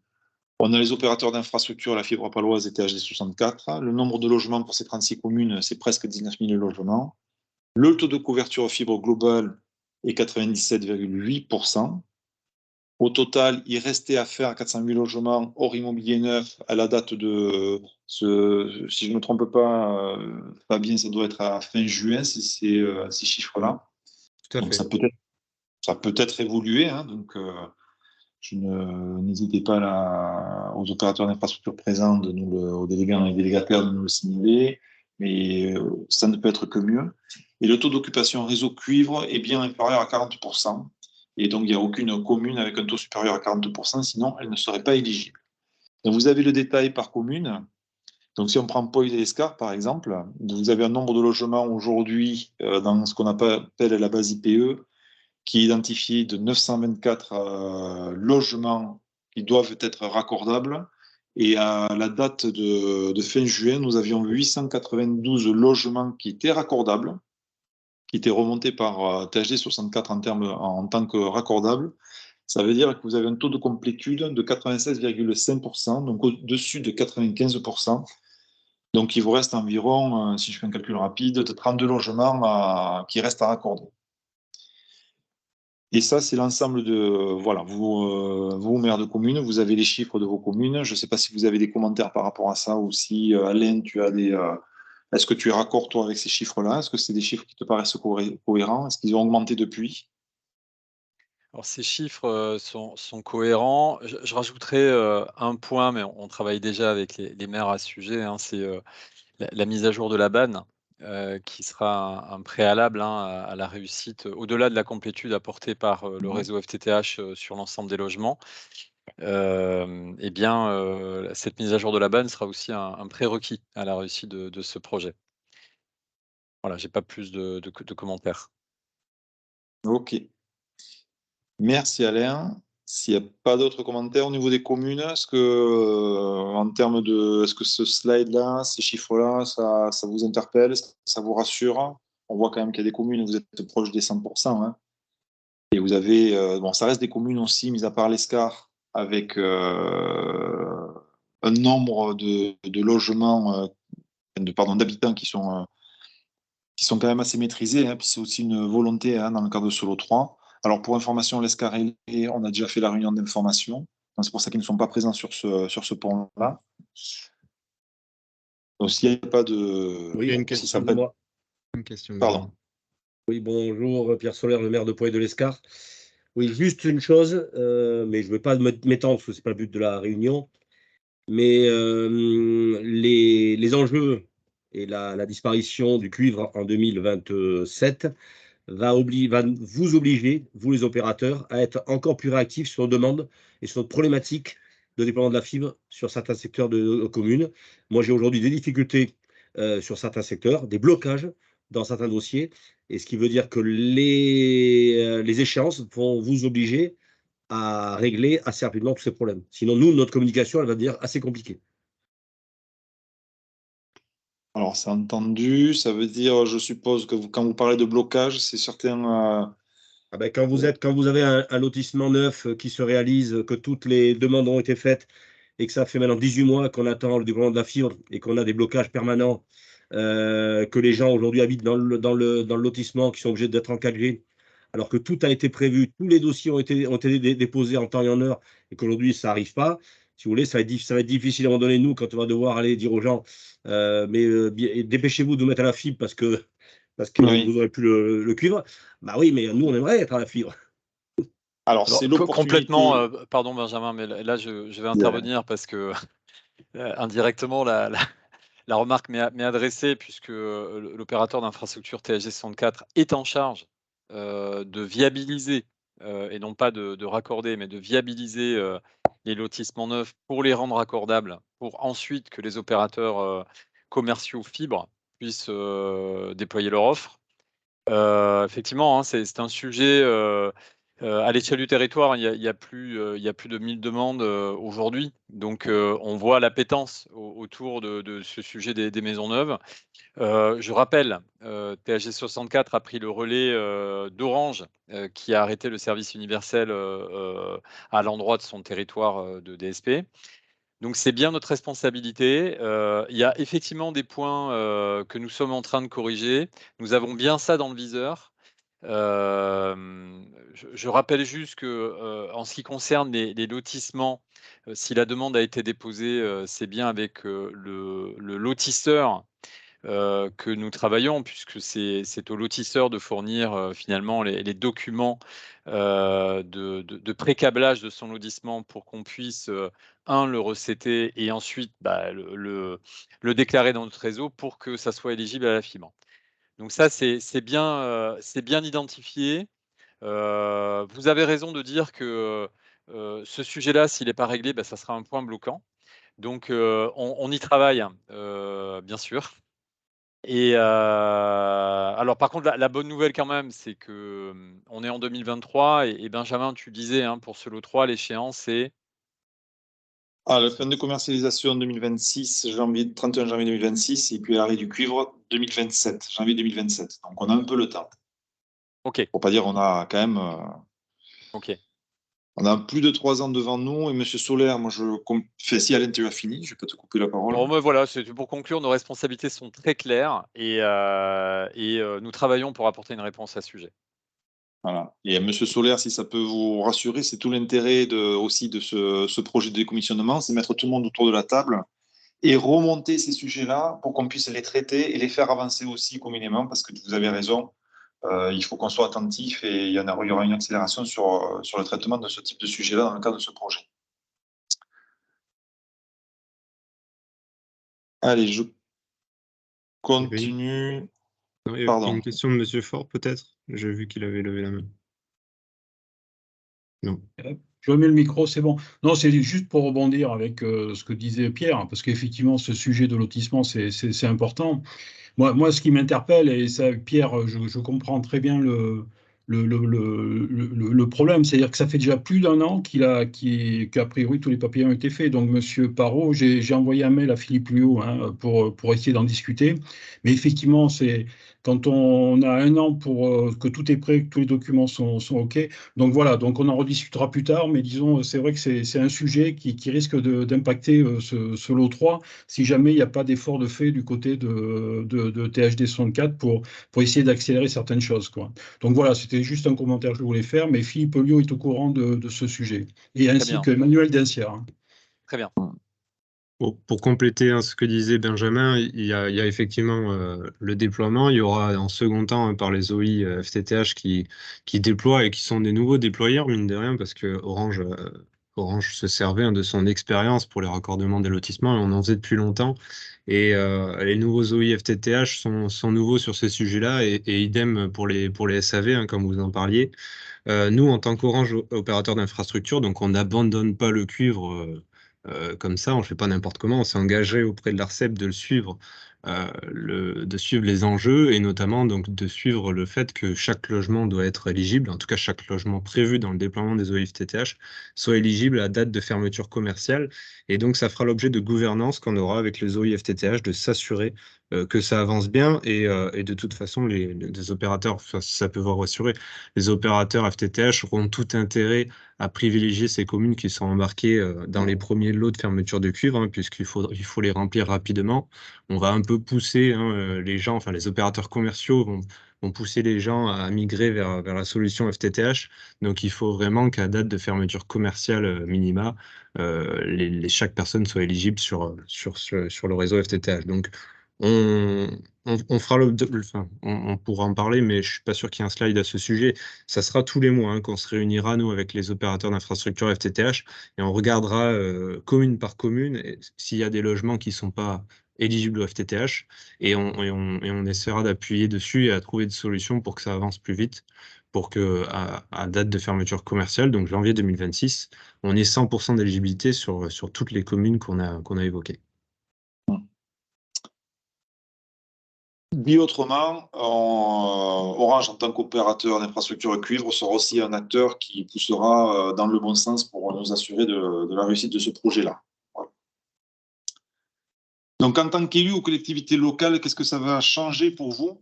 On a les opérateurs d'infrastructure, la fibre paloise et THD 64. Le nombre de logements pour ces 36 communes, c'est presque 19 000 logements. Le taux de couverture fibre globale est 97,8%. Au total, il restait à faire 408 logements hors immobilier neuf à la date de si je ne me trompe pas, Fabien, ça doit être à fin juin, ces chiffres-là. Tout à Donc fait. ça peut être évolué. Hein, donc n'hésitez pas aux opérateurs d'infrastructure présents, aux délégants et délégataires de nous le signaler, mais ça ne peut être que mieux. Et le taux d'occupation réseau cuivre est bien inférieur à 40%. Et donc, il n'y a aucune commune avec un taux supérieur à 40%, sinon elle ne serait pas éligible. Donc, vous avez le détail par commune. Donc, si on prend Poy-de-l'Escar, par exemple, vous avez un nombre de logements aujourd'hui dans ce qu'on appelle la base IPE, qui est identifié de 924 logements qui doivent être raccordables. Et à la date de fin juin, nous avions 892 logements qui étaient raccordables, qui étaient remontés par THD 64 en tant que raccordables. Ça veut dire que vous avez un taux de complétude de 96,5%, donc au-dessus de 95%. Donc il vous reste environ, si je fais un calcul rapide, de 32 logements qui restent à raccorder. Et ça, c'est l'ensemble de... Voilà, vous, maire de commune, vous avez les chiffres de vos communes. Je ne sais pas si vous avez des commentaires par rapport à ça ou si, Alain, tu as des... Est-ce que tu es raccord, toi, avec ces chiffres-là? Est-ce que c'est des chiffres qui te paraissent cohérents? Est-ce qu'ils ont augmenté depuis? Alors, ces chiffres sont cohérents. Je rajouterai un point, mais on travaille déjà avec les maires à ce sujet, hein, c'est la mise à jour de la BAN, qui sera un préalable, hein, à la réussite, au-delà de la complétude apportée par le réseau FTTH sur l'ensemble des logements. Eh bien, cette mise à jour de la BAN sera aussi un prérequis à la réussite de ce projet. Voilà, j'ai pas plus de commentaires. Ok. Merci, Alain. S'il n'y a pas d'autres commentaires au niveau des communes, est-ce que ce slide-là, ces chiffres-là, ça vous interpelle? Est-ce que ça vous rassure? On voit quand même qu'il y a des communes où vous êtes proche des 100%. Hein. Et vous avez, ça reste des communes aussi, mis à part l'Escar, avec un nombre de logements, d'habitants qui sont quand même assez maîtrisés. Hein, puis c'est aussi une volonté dans le cadre de Solo 3. Alors pour information, l'Escar, on a déjà fait la réunion d'information. C'est pour ça qu'ils ne sont pas présents sur ce point-là. Donc s'il n'y a pas de... Oui, il y a une question de moi. Une question. Pardon. Oui, bonjour, Pierre Solaire, le maire de Poy-de-l'Escar. Oui, juste une chose, mais je ne veux pas m'étendre parce que ce n'est pas le but de la réunion. Mais les enjeux et la disparition du cuivre en 2027 va vous obliger, vous les opérateurs, à être encore plus réactifs sur nos demandes et sur notre problématique de déploiement de la fibre sur certains secteurs de nos communes. Moi, j'ai aujourd'hui des difficultés sur certains secteurs, des blocages dans certains dossiers, et ce qui veut dire que les échéances vont vous obliger à régler assez rapidement tous ces problèmes. Sinon, nous, notre communication, elle va devenir assez compliquée. Alors, c'est entendu. Ça veut dire, je suppose que quand vous parlez de blocage, c'est certain. Ah ben, quand vous avez un lotissement neuf qui se réalise, que toutes les demandes ont été faites et que ça fait maintenant 18 mois qu'on attend le déploiement de la fibre et qu'on a des blocages permanents, que les gens aujourd'hui habitent dans le lotissement, qui sont obligés d'être encadrés, alors que tout a été prévu, tous les dossiers ont été déposés en temps et en heure, et qu'aujourd'hui ça n'arrive pas. Si vous voulez, ça va être difficile à un moment donné, nous, quand on va devoir aller dire aux gens, dépêchez-vous de vous mettre à la fibre parce que Oui. vous n'aurez plus le cuivre. Bah oui, mais nous, on aimerait être à la fibre. Alors, Alors, c'est l'opportunité. complètement, pardon Benjamin, mais là je vais intervenir parce que indirectement la remarque m'est adressée, puisque l'opérateur d'infrastructure TSG 64 est en charge de viabiliser, et non pas de raccorder, mais de viabiliser les lotissements neufs pour les rendre raccordables, pour ensuite que les opérateurs commerciaux fibre puissent déployer leur offre. Effectivement, hein, c'est un sujet à l'échelle du territoire. Il y a plus de 1000 demandes aujourd'hui. Donc, on voit l'appétence autour de ce sujet des maisons neuves. Je rappelle, THG 64 a pris le relais d'Orange, qui a arrêté le service universel à l'endroit de son territoire de DSP. Donc c'est bien notre responsabilité. Il y a effectivement des points que nous sommes en train de corriger. Nous avons bien ça dans le viseur. Je rappelle juste que, en ce qui concerne les lotissements, si la demande a été déposée, c'est bien avec le lotisseur que nous travaillons, puisque c'est au lotisseur de fournir finalement les documents de pré-câblage de son lotissement, pour qu'on puisse, le recéter, et ensuite le déclarer dans notre réseau pour que ça soit éligible à la fibre. Donc ça, c'est bien identifié. Vous avez raison de dire que ce sujet-là, s'il n'est pas réglé, ça sera un point bloquant. Donc on y travaille, hein, bien sûr. Et alors par contre, la bonne nouvelle quand même, c'est que, on est en 2023, et Benjamin, tu disais, hein, pour ce lot 3, l'échéance, c'est? La fin de commercialisation 2026, 31 janvier 2026, et puis l'arrêt du cuivre 2027, janvier 2027. Donc, on a un peu le temps. OK, Pour pas dire, on a quand même OK. on a plus de 3 ans devant nous. Et Monsieur Solaire, moi, si Alain, tu as fini, je peux te couper la parole. Bon, mais voilà, c'est pour conclure, nos responsabilités sont très claires, et nous travaillons pour apporter une réponse à ce sujet. Voilà. Et Monsieur Solaire, si ça peut vous rassurer, c'est tout l'intérêt aussi de ce projet de décommissionnement, c'est mettre tout le monde autour de la table et remonter ces sujets-là pour qu'on puisse les traiter et les faire avancer aussi communément, parce que vous avez raison, il faut qu'on soit attentif, et il y aura une accélération sur le traitement de ce type de sujet-là dans le cadre de ce projet. Allez, je continue. Non, il y a Pardon. une question de Monsieur Faure, peut-être? J'ai vu qu'il avait levé la main. Non. Je remets le micro, c'est bon. Non, c'est juste pour rebondir avec ce que disait Pierre, hein, parce qu'effectivement, ce sujet de lotissement, c'est important. Moi, ce qui m'interpelle, et ça, Pierre, je comprends très bien le problème, c'est-à-dire que ça fait déjà plus d'un an qu'a priori tous les papiers ont été faits. Donc, Monsieur Parot, j'ai envoyé un mail à Philippe Luot, hein, pour essayer d'en discuter. Mais effectivement, c'est quand on a un an pour que tout est prêt, que tous les documents sont OK. Donc voilà, donc on en rediscutera plus tard, mais disons, c'est vrai que c'est un sujet qui risque d'impacter ce lot 3 si jamais il n'y a pas d'effort de fait du côté de THD 64 pour essayer d'accélérer certaines choses, quoi. Donc voilà, c'était juste un commentaire que je voulais faire, mais Philippe Liot est au courant de ce sujet, et ainsi bien. que Emmanuel Dencière, hein. Très bien. Pour compléter, hein, ce que disait Benjamin, il y a effectivement le déploiement. Il y aura en second temps, par les OI FTTH qui déploient et qui sont des nouveaux déployeurs, mine de rien, parce que Orange Orange se servait de son expérience pour les raccordements des lotissements et on en faisait depuis longtemps. Et les nouveaux OI FTTH sont nouveaux sur ces sujets-là et idem pour les SAV, comme vous en parliez. Nous, en tant qu'Orange opérateur d'infrastructure, donc on n'abandonne pas le cuivre comme ça, on ne fait pas n'importe comment, on s'est engagé auprès de l'ARCEP de le suivre, de suivre les enjeux et notamment donc de suivre le fait que chaque logement doit être éligible, en tout cas chaque logement prévu dans le déploiement des OIFTTH soit éligible à date de fermeture commerciale. Et donc ça fera l'objet de gouvernance qu'on aura avec les OIFTTH de s'assurer que ça avance bien et de toute façon les opérateurs, enfin, ça peut vous rassurer, les opérateurs FTTH auront tout intérêt à privilégier ces communes qui sont embarquées dans les premiers lots de fermeture de cuivre, puisqu'il faut les remplir rapidement. On va un peu pousser les gens, enfin les opérateurs commerciaux vont pousser les gens à migrer vers la solution FTTH. Donc il faut vraiment qu'à date de fermeture commerciale minima, chaque personne soit éligible sur le réseau FTTH. Donc on fera enfin, on pourra en parler, mais je suis pas sûr qu'il y ait un slide à ce sujet. Ça sera tous les mois qu'on se réunira, nous, avec les opérateurs d'infrastructure FTTH, et on regardera commune par commune s'il y a des logements qui sont pas éligibles au FTTH, et on essaiera d'appuyer dessus et à trouver des solutions pour que ça avance plus vite, pour que à date de fermeture commerciale, donc janvier 2026, on ait 100% d'éligibilité sur toutes les communes qu'on a évoquées. Dit autrement, Orange, en tant qu'opérateur d'infrastructure cuivre, sera aussi un acteur qui poussera dans le bon sens pour nous assurer de la réussite de ce projet-là. Voilà. Donc, en tant qu'élu aux collectivités locales, qu'est-ce que ça va changer pour vous?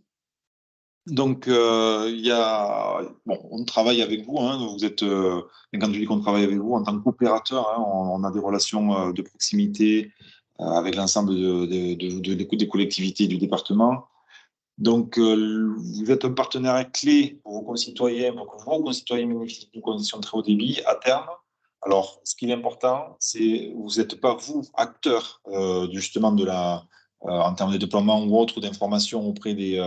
Donc, on travaille avec vous. Vous êtes, quand je dis qu'on travaille avec vous, en tant qu'opérateur, on a des relations de proximité avec l'ensemble des collectivités du département. Donc, vous êtes un partenaire clé pour vos concitoyens, pour que vos concitoyens bénéficient d'une connexion très haut débit à terme. Alors, ce qui est important, c'est vous n'êtes pas, vous, acteur justement en termes de déploiement ou autre, d'information auprès des,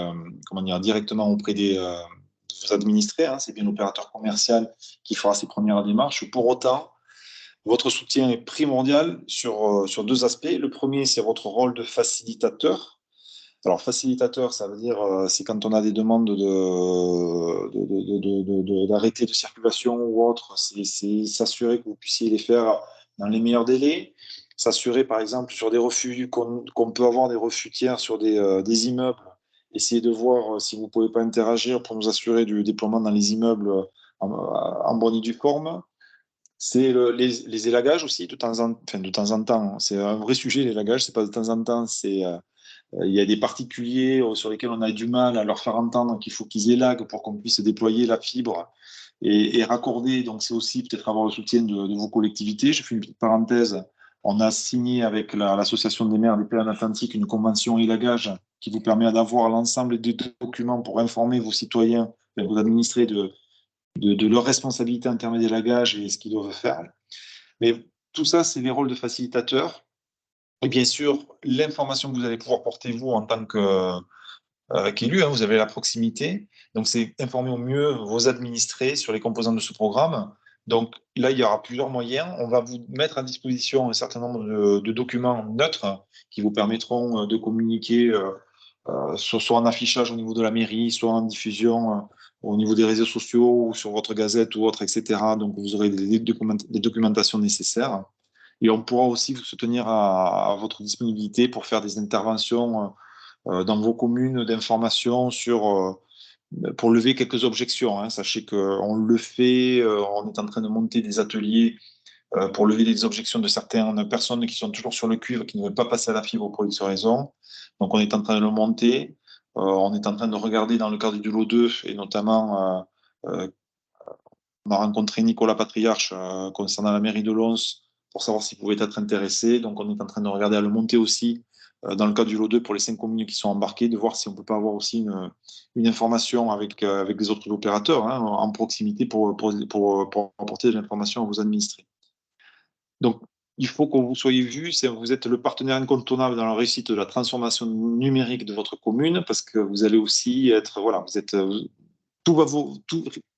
directement auprès des administrés. C'est bien l'opérateur commercial qui fera ses premières démarches. Pour autant, votre soutien est primordial sur deux aspects. Le premier, c'est votre rôle de facilitateur. Alors, facilitateur, ça veut dire, c'est quand on a des demandes d'arrêté de circulation ou autre, c'est s'assurer que vous puissiez les faire dans les meilleurs délais, s'assurer, par exemple, sur des refus, qu'on peut avoir des refus tiers sur des immeubles, essayer de voir si vous ne pouvez pas interagir pour nous assurer du déploiement dans les immeubles en bonne et due forme. C'est les élagages aussi, de temps en temps. C'est un vrai sujet, l'élagage, c'est pas de temps en temps, c'est... il y a des particuliers sur lesquels on a du mal à leur faire entendre qu'il faut qu'ils élaguent pour qu'on puisse déployer la fibre et raccorder. Donc, c'est aussi peut-être avoir le soutien de vos collectivités. Je fais une petite parenthèse. On a signé avec l'Association des maires des Pyrénées-Atlantiques une convention élagage qui vous permet d'avoir l'ensemble des documents pour informer vos citoyens, vos administrés de leurs responsabilités en termes d'élagage et ce qu'ils doivent faire. Mais tout ça, c'est les rôles de facilitateurs. Et bien sûr, l'information que vous allez pouvoir porter, vous, en tant qu'élu, vous avez la proximité. Donc, c'est informer au mieux vos administrés sur les composants de ce programme. Donc, là, il y aura plusieurs moyens. On va vous mettre à disposition un certain nombre de documents neutres qui vous permettront de communiquer soit en affichage au niveau de la mairie, soit en diffusion au niveau des réseaux sociaux ou sur votre gazette ou autre, etc. Donc, vous aurez des documentations nécessaires. Et on pourra aussi vous soutenir à votre disponibilité pour faire des interventions dans vos communes d'information pour lever quelques objections. Sachez qu'on le fait, on est en train de monter des ateliers pour lever des objections de certaines personnes qui sont toujours sur le cuivre, qui ne veulent pas passer à la fibre pour X raisons. Donc on est en train de le monter. On est en train de regarder dans le cadre du lot 2, et notamment on a rencontré Nicolas Patriarche concernant la mairie de Lons pour savoir s'il pouvait être intéressé. Donc, on est en train de regarder à le monter aussi dans le cadre du lot 2 pour les 5 communes qui sont embarquées, de voir si on ne peut pas avoir aussi une information avec les autres opérateurs en proximité pour apporter de l'information à vos administrés. Donc, il faut que vous soyez vu, vous êtes le partenaire incontournable dans la réussite de la transformation numérique de votre commune, parce que vous allez aussi être, voilà, vous êtes, il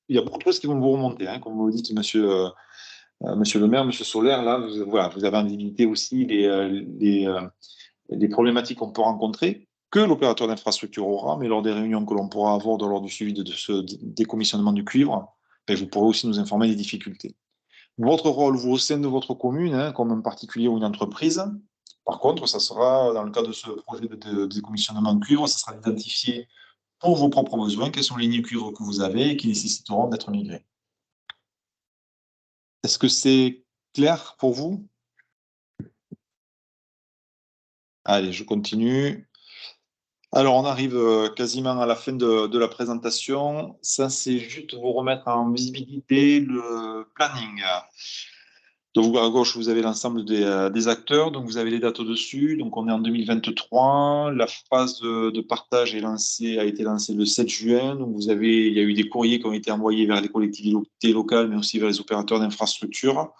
y a beaucoup de choses qui vont vous remonter, comme vous le dites, monsieur Monsieur le maire, Monsieur Solaire, là, vous avez en visibilité aussi les problématiques qu'on peut rencontrer, que l'opérateur d'infrastructure aura, mais lors des réunions que l'on pourra avoir lors du suivi de ce décommissionnement du cuivre, vous pourrez aussi nous informer des difficultés. Votre rôle, vous, au sein de votre commune, comme un particulier ou une entreprise, par contre, ça sera, dans le cadre de ce projet de décommissionnement de cuivre, ça sera d'identifier pour vos propres besoins quelles sont les lignes cuivre que vous avez et qui nécessiteront d'être migrées. Est-ce que c'est clair pour vous? Allez, je continue. Alors, on arrive quasiment à la fin de la présentation. Ça, c'est juste vous remettre en visibilité le planning. Donc, à gauche, vous avez l'ensemble des acteurs. Donc, vous avez les dates au-dessus. Donc, on est en 2023. La phase de partage a été lancée le 7 juin. Donc, il y a eu des courriers qui ont été envoyés vers les collectivités locales, mais aussi vers les opérateurs d'infrastructure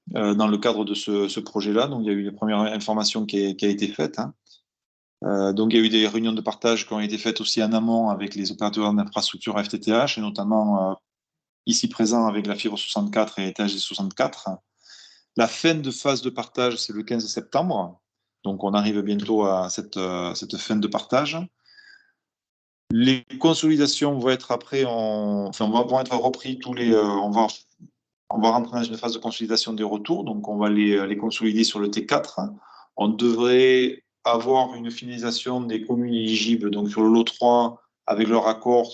dans le cadre de ce projet-là. Donc, il y a eu les premières informations qui a été faite. Donc, il y a eu des réunions de partage qui ont été faites aussi en amont avec les opérateurs d'infrastructure FTTH, et notamment ici présent avec la fibre 64 et THD 64. La fin de phase de partage, c'est le 15 septembre. Donc, on arrive bientôt à cette fin de partage. Les consolidations vont être après, vont être repris on va rentrer dans une phase de consolidation des retours. Donc, on va les consolider sur le T4. On devrait avoir une finalisation des communes éligibles, donc sur le lot 3, avec leur accord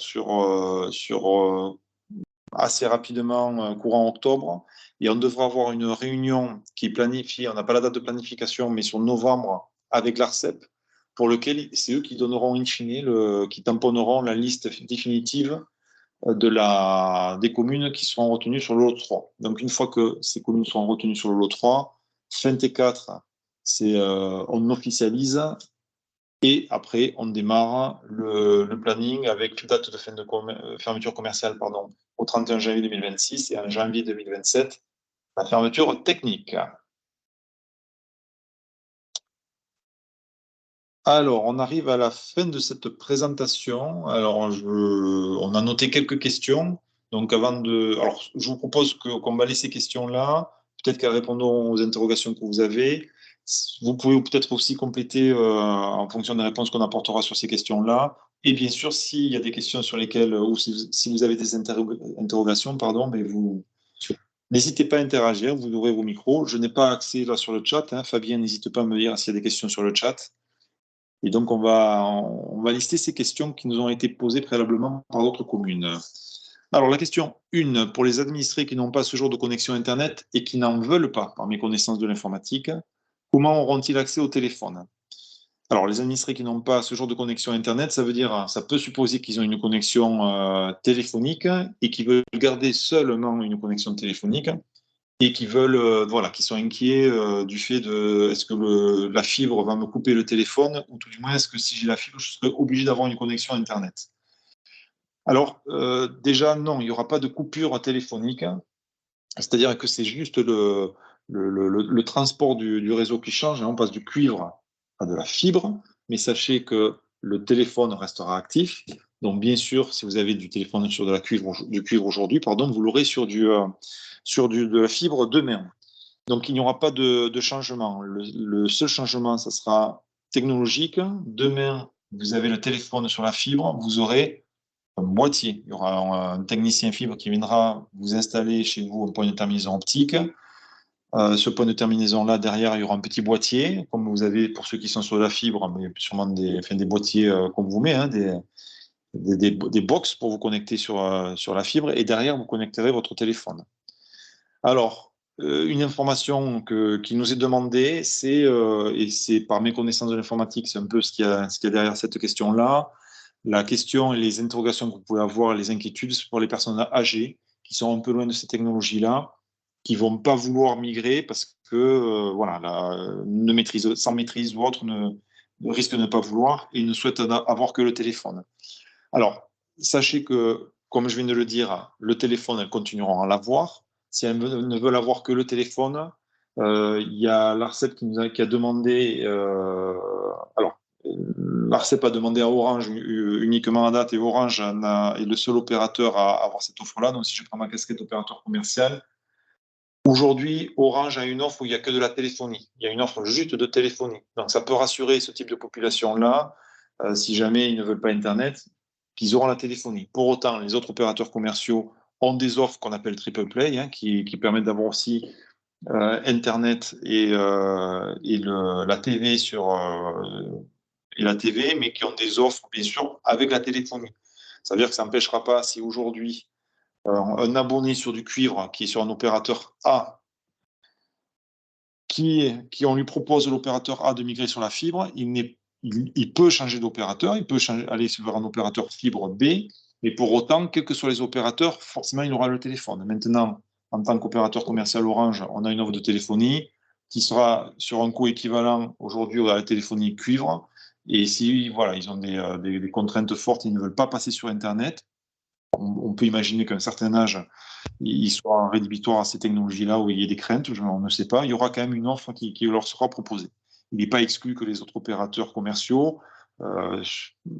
assez rapidement, courant octobre. Et on devra avoir une réunion qui est planifiée, on n'a pas la date de planification, mais sur novembre, avec l'ARCEP, pour lequel c'est eux qui donneront in fine, qui tamponneront la liste définitive des communes qui seront retenues sur le lot 3. Donc, une fois que ces communes seront retenues sur le lot 3, fin T4, on officialise et après, on démarre le planning avec date de fermeture commerciale au 31 janvier 2026 et en janvier 2027, la fermeture technique. Alors, on arrive à la fin de cette présentation. Alors, on a noté quelques questions. Donc, alors, je vous propose qu'on balaye ces questions-là. Peut-être qu'elles répondront aux interrogations que vous avez. Vous pouvez peut-être aussi compléter en fonction des réponses qu'on apportera sur ces questions-là. Et bien sûr, s'il y a des questions sur lesquelles, ou si vous avez des interrogations, vous n'hésitez pas à interagir. Vous ouvrez vos micros. Je n'ai pas accès là sur le chat. Fabien, n'hésite pas à me dire s'il y a des questions sur le chat. Et donc, on va lister ces questions qui nous ont été posées préalablement par d'autres communes. Alors, la question 1, pour les administrés qui n'ont pas ce jour de connexion Internet et qui n'en veulent pas, par mes connaissances de l'informatique, comment auront-ils accès au téléphone? Alors, les administrés qui n'ont pas ce jour de connexion Internet, ça peut supposer qu'ils ont une connexion téléphonique et qui veulent garder seulement une connexion téléphonique et qui qui sont inquiets du fait de est-ce que la fibre va me couper le téléphone, ou tout du moins, est-ce que si j'ai la fibre, je serai obligé d'avoir une connexion Internet? Alors, déjà, non, il n'y aura pas de coupure téléphonique, c'est-à-dire que c'est juste le transport du réseau qui change, on passe du cuivre à de la fibre, mais sachez que le téléphone restera actif. Donc, bien sûr, si vous avez du téléphone sur du cuivre aujourd'hui, vous l'aurez sur de la fibre demain. Donc, il n'y aura pas de changement. Le seul changement, ça sera technologique. Demain, vous avez le téléphone sur la fibre, vous aurez un boîtier. Il y aura un technicien fibre qui viendra vous installer chez vous un point de terminaison optique. Ce point de terminaison-là, derrière, il y aura un petit boîtier, comme vous avez pour ceux qui sont sur la fibre, mais sûrement des boîtiers qu'on vous met, des box pour vous connecter sur la fibre, et derrière, vous connecterez votre téléphone. Alors, une information qui nous est demandée, et c'est par mes connaissances de l'informatique, c'est un peu ce qu'il y a derrière cette question-là. La question et les interrogations que vous pouvez avoir, les inquiétudes, c'est pour les personnes âgées qui sont un peu loin de ces technologies-là, qui ne vont pas vouloir migrer parce que, sans maîtrise ou autre, risquent de ne pas vouloir et ne souhaitent avoir que le téléphone. Alors, sachez que, comme je viens de le dire, le téléphone, elles continueront à l'avoir. Si elles ne veulent avoir que le téléphone, il y a l'ARCEP qui a demandé. L'ARCEP a demandé à Orange uniquement à date, et Orange est le seul opérateur à avoir cette offre-là. Donc, si je prends ma casquette opérateur commercial, Aujourd'hui, Orange a une offre où il n'y a que de la téléphonie. Il y a une offre juste de téléphonie. Donc, ça peut rassurer ce type de population-là, si jamais ils ne veulent pas Internet, qu'ils auront la téléphonie. Pour autant, les autres opérateurs commerciaux ont des offres qu'on appelle triple play, hein, qui permettent d'avoir aussi Internet et la TV et la TV, mais qui ont des offres, bien sûr, avec la téléphonie. Ça veut dire que ça n'empêchera pas, si aujourd'hui, un abonné sur du cuivre qui est sur un opérateur A, on lui propose l'opérateur A de migrer sur la fibre, il peut changer d'opérateur, il peut aller vers un opérateur fibre B, mais pour autant, quels que soient les opérateurs, forcément, il aura le téléphone. Maintenant, en tant qu'opérateur commercial Orange, on a une offre de téléphonie qui sera sur un coût équivalent aujourd'hui à la téléphonie cuivre. Et si voilà, ils ont des contraintes fortes, ils ne veulent pas passer sur Internet, on peut imaginer qu'à un certain âge, il soit rédhibitoire à ces technologies-là où il y ait des craintes, on ne sait pas. Il y aura quand même une offre qui leur sera proposée. Il n'est pas exclu que les autres opérateurs commerciaux,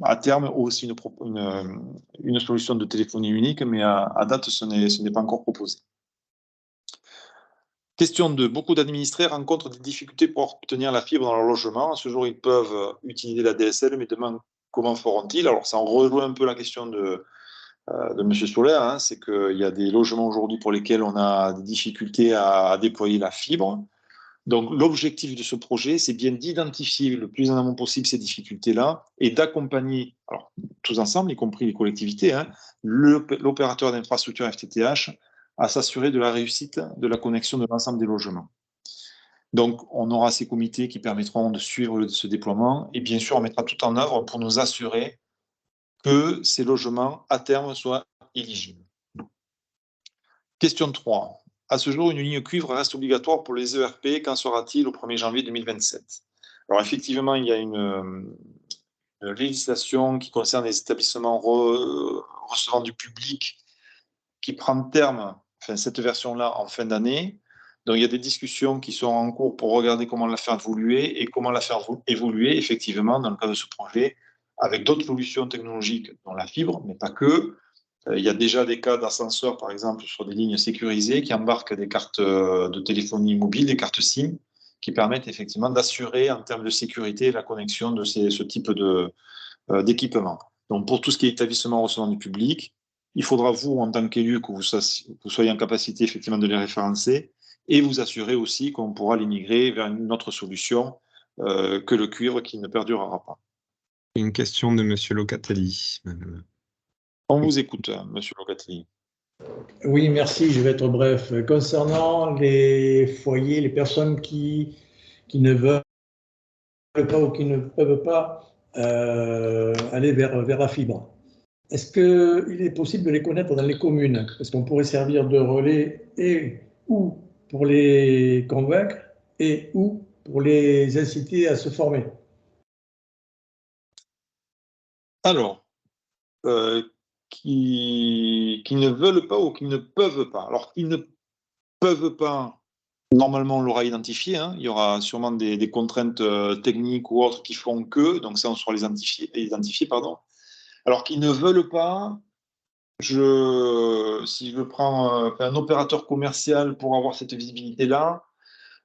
à terme, aient aussi une solution de téléphonie unique, mais à date, ce n'est pas encore proposé. Question 2. Beaucoup d'administrés rencontrent des difficultés pour obtenir la fibre dans leur logement. À ce jour, ils peuvent utiliser la DSL, mais demain, comment feront-ils? Alors, ça en rejoint un peu la question de M. Solaire, hein, c'est qu'il y a des logements aujourd'hui pour lesquels on a des difficultés à déployer la fibre. Donc, l'objectif de ce projet, c'est bien d'identifier le plus en amont possible ces difficultés-là et d'accompagner, alors tous ensemble, y compris les collectivités, hein, l'opérateur d'infrastructure FTTH à s'assurer de la réussite de la connexion de l'ensemble des logements. Donc, on aura ces comités qui permettront de suivre ce déploiement et bien sûr, on mettra tout en œuvre pour nous assurer que ces logements, à terme, soient éligibles. Question 3. À ce jour, une ligne cuivre reste obligatoire pour les ERP. Qu'en sera-t-il au 1er janvier 2027? Alors, effectivement, il y a une législation qui concerne les établissements recevant du public qui prend terme, enfin, cette version-là, en fin d'année. Donc, il y a des discussions qui sont en cours pour regarder comment la faire évoluer et comment la faire évoluer, effectivement, dans le cadre de ce projet, avec d'autres solutions technologiques, dont la fibre, mais pas que. Il y a déjà des cas d'ascenseurs, par exemple, sur des lignes sécurisées qui embarquent des cartes de téléphonie mobile, des cartes SIM, qui permettent effectivement d'assurer en termes de sécurité la connexion de ce type d'équipement. Donc, pour tout ce qui est établissement recevant du public, il faudra, vous, en tant qu'élu, que vous soyez en capacité effectivement de les référencer et vous assurer aussi qu'on pourra les migrer vers une autre solution que le cuivre qui ne perdurera pas. Une question de M. Locatelli. On vous écoute, M. Locatelli. Oui, merci, je vais être bref. Concernant les foyers, les personnes qui ne veulent pas ou qui ne peuvent pas aller vers la fibre, est-ce qu'il est possible de les connaître dans les communes? Est-ce qu'on pourrait servir de relais et ou pour les convaincre et ou pour les inciter à se former? Alors, qui ne veulent pas ou qui ne peuvent pas. Alors, qu'ils ne peuvent pas, normalement, on l'aura identifié. Hein. Il y aura sûrement des contraintes techniques ou autres qui font que, donc ça, on saura les identifier, pardon. Alors, qu'ils ne veulent pas, si je prends un opérateur commercial pour avoir cette visibilité-là,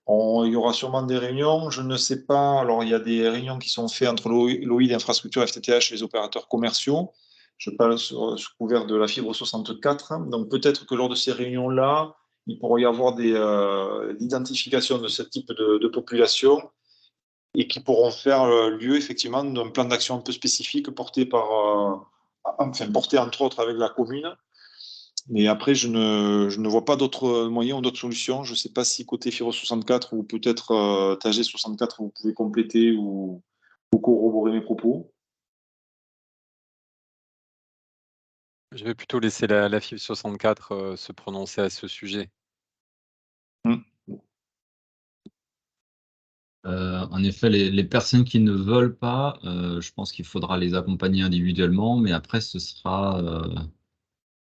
il y aura sûrement des réunions. Je ne sais pas. Alors, il y a des réunions qui sont faites entre l'OI d'infrastructure FTTH et les opérateurs commerciaux. Je parle sous couvert de la fibre 64. Donc, peut-être que lors de ces réunions-là, il pourrait y avoir l'identification de ce type de population et qui pourront faire lieu, effectivement, d'un plan d'action un peu spécifique porté entre autres avec la commune. Mais après, je ne vois pas d'autres moyens ou d'autres solutions. Je ne sais pas si côté Fibre 64 ou peut-être TAG 64, vous pouvez compléter ou corroborer mes propos. Je vais plutôt laisser la Fibre 64 se prononcer à ce sujet. En effet, les personnes qui ne veulent pas, je pense qu'il faudra les accompagner individuellement, mais après, ce sera,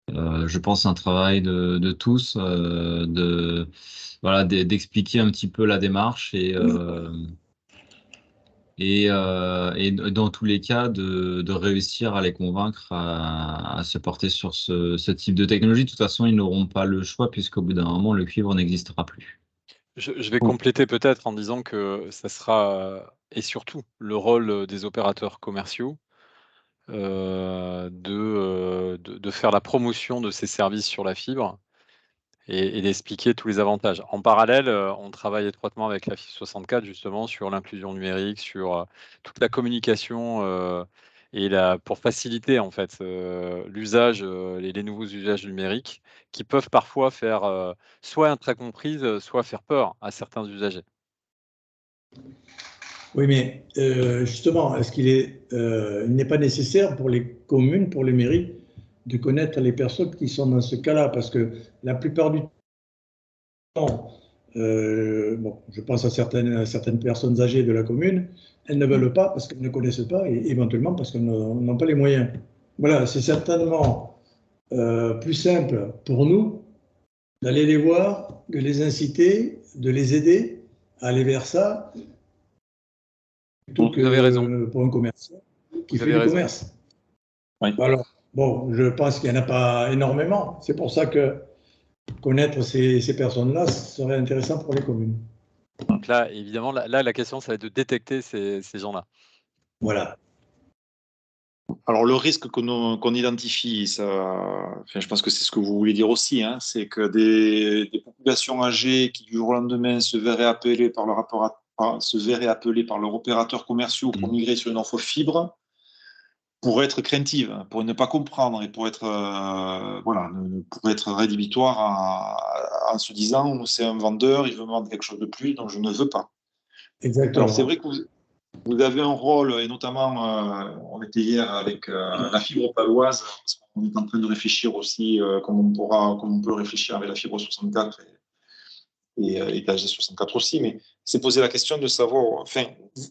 je pense, un travail de tous, d'expliquer un petit peu la démarche et et dans tous les cas, de réussir à les convaincre à se porter sur ce type de technologie. De toute façon, ils n'auront pas le choix puisqu'au bout d'un moment, le cuivre n'existera plus. Je vais compléter peut-être en disant que ça sera, et surtout, le rôle des opérateurs commerciaux de faire la promotion de ces services sur la fibre et d'expliquer tous les avantages. En parallèle, on travaille étroitement avec la FIF 64 justement sur l'inclusion numérique, sur toute la communication pour faciliter en fait l'usage, les nouveaux usages numériques qui peuvent parfois faire soit être incomprises, soit faire peur à certains usagers. Oui, mais justement, est-ce il n'est pas nécessaire pour les communes, pour les mairies, de connaître les personnes qui sont dans ce cas-là? Parce que la plupart du temps, bon, je pense à certaines personnes âgées de la commune, elles ne veulent pas parce qu'elles ne connaissent pas et éventuellement parce qu'elles n'ont pas les moyens. Voilà, c'est certainement plus simple pour nous d'aller les voir, de les inciter, de les aider à aller vers ça, plutôt Vous avez raison. que pour un commerçant qui Vous fait avez du raison. commerce. Oui. Alors, bon, je pense qu'il n'y en a pas énormément. C'est pour ça que connaître ces personnes-là serait intéressant pour les communes. Donc là, évidemment, la question, ça va être de détecter ces gens-là. Voilà. Alors, le risque qu'on identifie, enfin, je pense que c'est ce que vous voulez dire aussi, hein, c'est que des populations âgées qui, du jour au lendemain, se verraient appelées par leur opérateur commercial pour migrer sur une offre fibre, pour être craintives, pour ne pas comprendre et pour être, pour être rédhibitoire en se disant c'est un vendeur, il veut me vendre quelque chose de plus, donc je ne veux pas. Exactement. Alors, c'est vrai que vous avez un rôle, et notamment, on était hier avec la fibre paloise, parce qu'on est en train de réfléchir aussi comme on peut réfléchir avec la fibre 64 et la G64 aussi, mais c'est poser la question de savoir, enfin,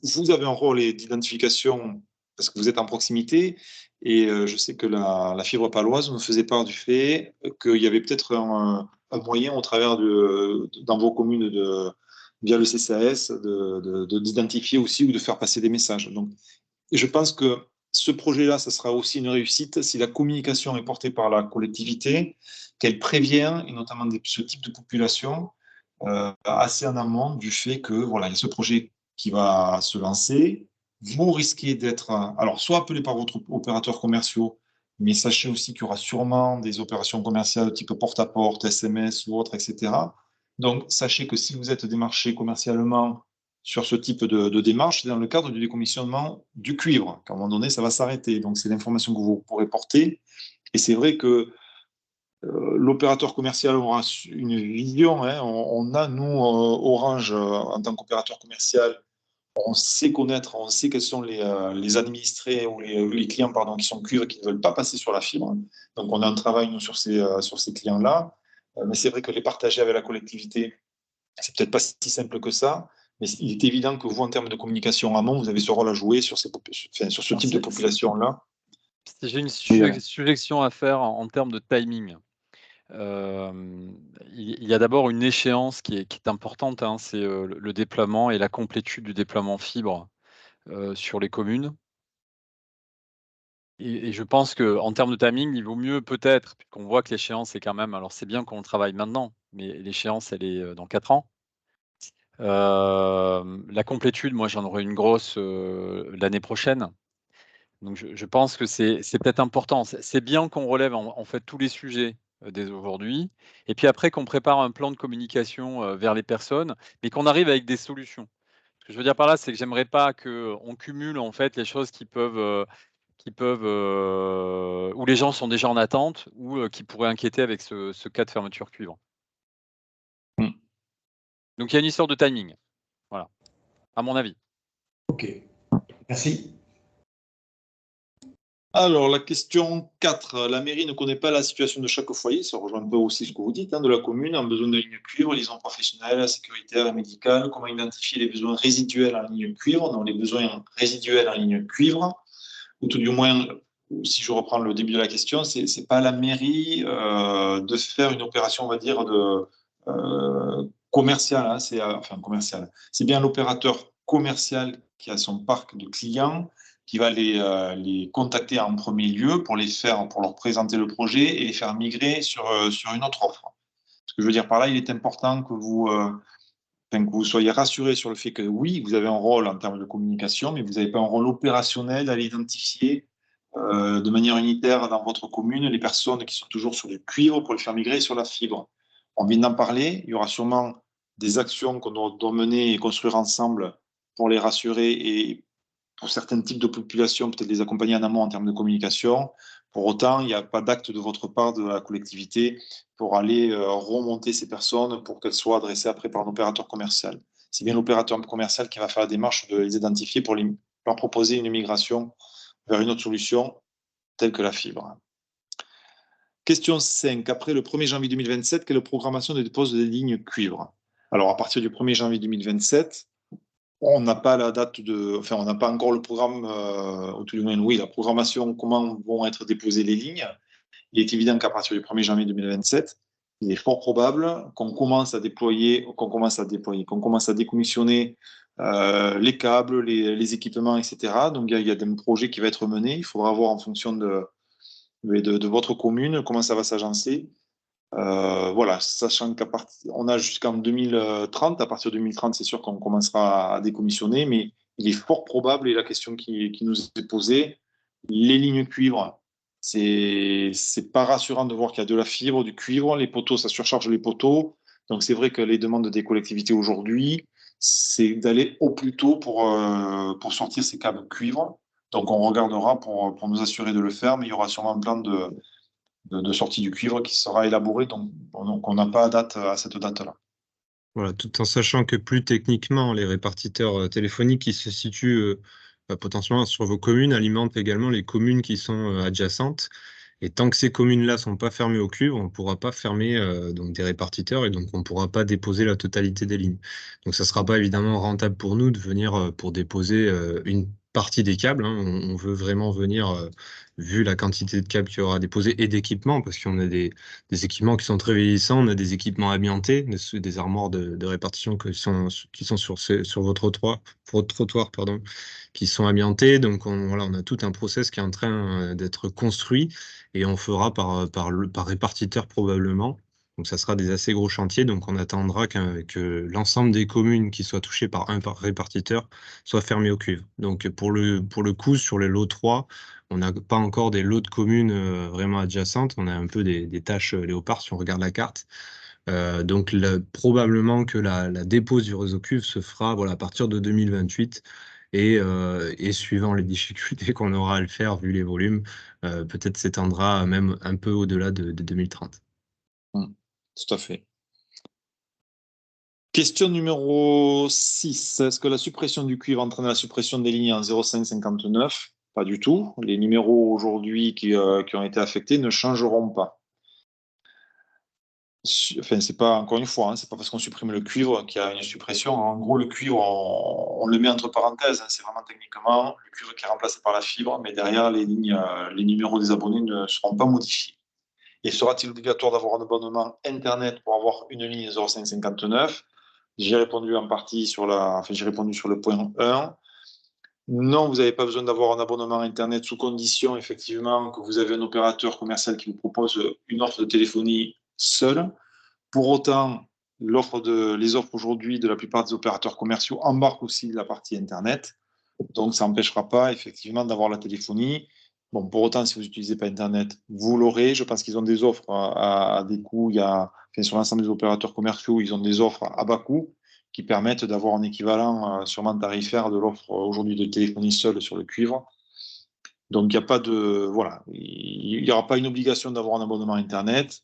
vous avez un rôle d'identification parce que vous êtes en proximité, et je sais que la fibre paloise me faisait part du fait qu'il y avait peut-être un moyen au travers dans vos communes via le CCAS d'identifier aussi ou de faire passer des messages. Donc, je pense que ce projet-là, ça sera aussi une réussite si la communication est portée par la collectivité, qu'elle prévient, et notamment ce type de population, assez en amont du fait que voilà, il y a ce projet qui va se lancer. Vous risquez d'être alors soit appelé par votre opérateur commerciaux, mais sachez aussi qu'il y aura sûrement des opérations commerciales type porte-à-porte, SMS ou autre, etc. Donc, sachez que si vous êtes démarché commercialement sur ce type de démarche, c'est dans le cadre du décommissionnement du cuivre, qu'à un moment donné, ça va s'arrêter. Donc, c'est l'information que vous pourrez porter. Et c'est vrai que l'opérateur commercial aura une vision. Hein. On a, nous, Orange, en tant qu'opérateur commercial, on sait connaître, on sait quels sont les administrés ou les clients pardon, qui sont cuivre et qui ne veulent pas passer sur la fibre. Donc, on a un travail, nous, sur ces clients-là. Mais c'est vrai que les partager avec la collectivité, c'est peut-être pas si simple que ça. Mais il est évident que vous, en termes de communication amont, vous avez ce rôle à jouer sur ce type de population-là. Si j'ai une suggestion à faire en termes de timing, il y a d'abord une échéance qui est importante, hein, c'est le déploiement et la complétude du déploiement fibre sur les communes. Et je pense qu'en termes de timing, il vaut mieux peut-être, puisqu'on voit que l'échéance est quand même, alors c'est bien qu'on travaille maintenant, mais l'échéance, elle est dans 4 ans. La complétude, moi, j'en aurai une grosse l'année prochaine. Donc je pense que c'est peut-être important. C'est bien qu'on relève en fait tous les sujets dès aujourd'hui, et puis après qu'on prépare un plan de communication vers les personnes, mais qu'on arrive avec des solutions. Ce que je veux dire par là, c'est que j'aimerais pas qu'on cumule en fait les choses où les gens sont déjà en attente ou qui pourraient inquiéter avec ce cas de fermeture cuivre. Donc il y a une histoire de timing, voilà, à mon avis. OK. Merci. Alors, la question 4. La mairie ne connaît pas la situation de chaque foyer. Ça rejoint un peu aussi ce que vous dites, hein, de la commune, en besoin de lignes cuivre, liaison professionnelle, sécuritaire et médicale. Comment identifier les besoins résiduels en ligne cuivre? Donc, les besoins résiduels en ligne cuivre, ou tout du moins, si je reprends le début de la question, c'est pas à la mairie de faire une opération, on va dire, commerciale. Hein, enfin, commerciale. C'est bien l'opérateur commercial qui a son parc de clients, qui va les contacter en premier lieu pour leur présenter le projet et les faire migrer sur une autre offre. Ce que je veux dire par là, il est important que vous soyez rassurés sur le fait que oui, vous avez un rôle en termes de communication, mais vous n'avez pas un rôle opérationnel d'aller identifier de manière unitaire dans votre commune les personnes qui sont toujours sur du cuivre pour les faire migrer sur la fibre. On vient d'en parler, il y aura sûrement des actions qu'on doit mener et construire ensemble pour les rassurer et pour certains types de populations, peut-être les accompagner en amont en termes de communication. Pour autant, il n'y a pas d'acte de votre part, de la collectivité, pour aller remonter ces personnes pour qu'elles soient adressées après par un opérateur commercial. C'est bien l'opérateur commercial qui va faire la démarche de les identifier pour leur proposer une migration vers une autre solution telle que la fibre. Question 5. Après le 1er janvier 2027, quelle programmation de dépose des lignes cuivre? Alors, à partir du 1er janvier 2027, on n'a pas la date on n'a pas encore le programme, ou tout du moins, oui, la programmation, comment vont être déposées les lignes. Il est évident qu'à partir du 1er janvier 2027, il est fort probable qu'on commence à décommissionner les câbles, les équipements, etc. Donc, il y a des projets qui vont être menés. Il faudra voir en fonction de votre commune comment ça va s'agencer. Voilà, sachant qu'on a jusqu'en 2030. À partir de 2030, c'est sûr qu'on commencera à décommissionner, mais il est fort probable, et la question qui nous est posée, les lignes cuivre, c'est pas rassurant de voir qu'il y a de la fibre, du cuivre, les poteaux, ça surcharge les poteaux. Donc c'est vrai que les demandes des collectivités aujourd'hui, c'est d'aller au plus tôt pour sortir ces câbles cuivre. Donc on regardera pour nous assurer de le faire, mais il y aura sûrement un plan de sortie du cuivre qui sera élaboré. Donc on n'a pas à cette date-là. Voilà, tout en sachant que plus techniquement, les répartiteurs téléphoniques qui se situent potentiellement sur vos communes alimentent également les communes qui sont adjacentes. Et tant que ces communes-là ne sont pas fermées au cuivre, on ne pourra pas fermer donc des répartiteurs et donc on ne pourra pas déposer la totalité des lignes. Donc ça ne sera pas évidemment rentable pour nous de venir pour déposer une partie des câbles. Hein. On veut vraiment venir, vu la quantité de câbles qu'il y aura déposés et d'équipements, parce qu'on a des équipements qui sont très vieillissants, on a des équipements amiantés, des armoires de répartition qui sont sur votre trottoir, pardon, qui sont amiantés. Donc voilà, on a tout un process qui est en train d'être construit et on fera par répartiteur probablement. Donc ça sera des assez gros chantiers, donc on attendra que l'ensemble des communes qui soient touchées par un répartiteur soient fermées au cuivre. Donc pour le coup, sur les lots 3, on n'a pas encore des lots de communes vraiment adjacentes, on a un peu des tâches léopards si on regarde la carte. Donc probablement que la dépose du réseau cuivre se fera voilà, à partir de 2028. Et suivant les difficultés qu'on aura à le faire, vu les volumes, peut-être s'étendra même un peu au-delà de 2030. Tout à fait. Question numéro 6. Est-ce que la suppression du cuivre entraîne la suppression des lignes en 0559? Pas du tout. Les numéros aujourd'hui qui ont été affectés ne changeront pas. Enfin, c'est pas, encore une fois, hein, c'est pas parce qu'on supprime le cuivre qu'il y a une suppression. En gros, le cuivre, on le met entre parenthèses. Hein, c'est vraiment techniquement le cuivre qui est remplacé par la fibre, mais derrière, les numéros des abonnés ne seront pas modifiés. Et sera-t-il obligatoire d'avoir un abonnement Internet pour avoir une ligne 0559? J'ai répondu en partie j'ai répondu sur le point 1. Non, vous n'avez pas besoin d'avoir un abonnement Internet sous condition, effectivement, que vous avez un opérateur commercial qui vous propose une offre de téléphonie seule. Pour autant, les offres aujourd'hui de la plupart des opérateurs commerciaux embarquent aussi la partie Internet. Donc, ça n'empêchera pas, effectivement, d'avoir la téléphonie. Bon, pour autant, si vous n'utilisez pas Internet, vous l'aurez. Je pense qu'ils ont des offres à des coûts. Sur l'ensemble des opérateurs commerciaux, ils ont des offres à bas coût qui permettent d'avoir un équivalent sûrement tarifaire de l'offre aujourd'hui de téléphonie seule sur le cuivre. Donc, il n'y aura pas une obligation d'avoir un abonnement Internet,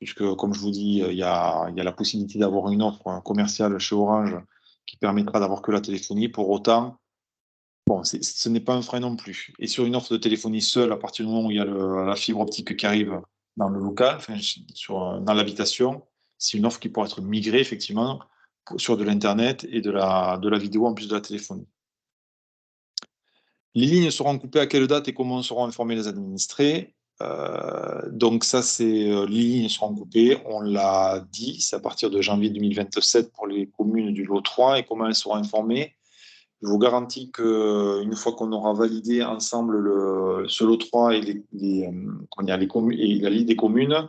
puisque, comme je vous dis, il y a la possibilité d'avoir une offre commerciale chez Orange qui permettra d'avoir que la téléphonie. Pour autant, ce n'est pas un frein non plus. Et sur une offre de téléphonie seule, à partir du moment où il y a la fibre optique qui arrive dans le local, dans l'habitation, c'est une offre qui pourra être migrée, effectivement, sur de l'Internet et de la vidéo en plus de la téléphonie. Les lignes seront coupées à quelle date et comment seront informés les administrés? Donc ça, les lignes seront coupées, on l'a dit, c'est à partir de janvier 2027 pour les communes du lot 3. Et comment elles seront informées? Je vous garantis qu'une fois qu'on aura validé ensemble ce lot 3 et, et la liste des communes,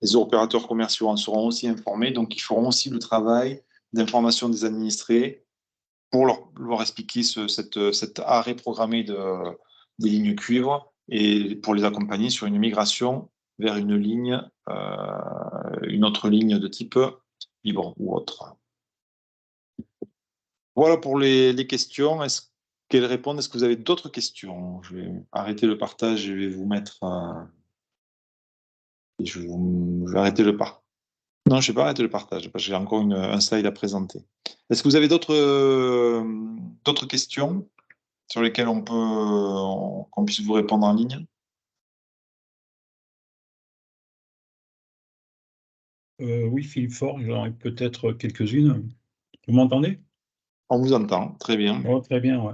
les opérateurs commerciaux en seront aussi informés, donc ils feront aussi le travail d'information des administrés pour leur expliquer cet arrêt programmé des lignes cuivre et pour les accompagner sur une migration vers une autre ligne de type fibre ou autre. Voilà pour les questions. Est-ce qu'elles répondent? Est-ce que vous avez d'autres questions? Je vais arrêter le partage et je vais vous mettre... je vais arrêter le partage. Non, je ne vais pas arrêter le partage parce que j'ai encore un slide à présenter. Est-ce que vous avez d'autres questions sur lesquelles qu'on puisse vous répondre en ligne? Oui, Philippe Faure, j'en ai peut-être quelques-unes. Vous m'entendez? On vous entend, très bien. Oh, très bien, ouais.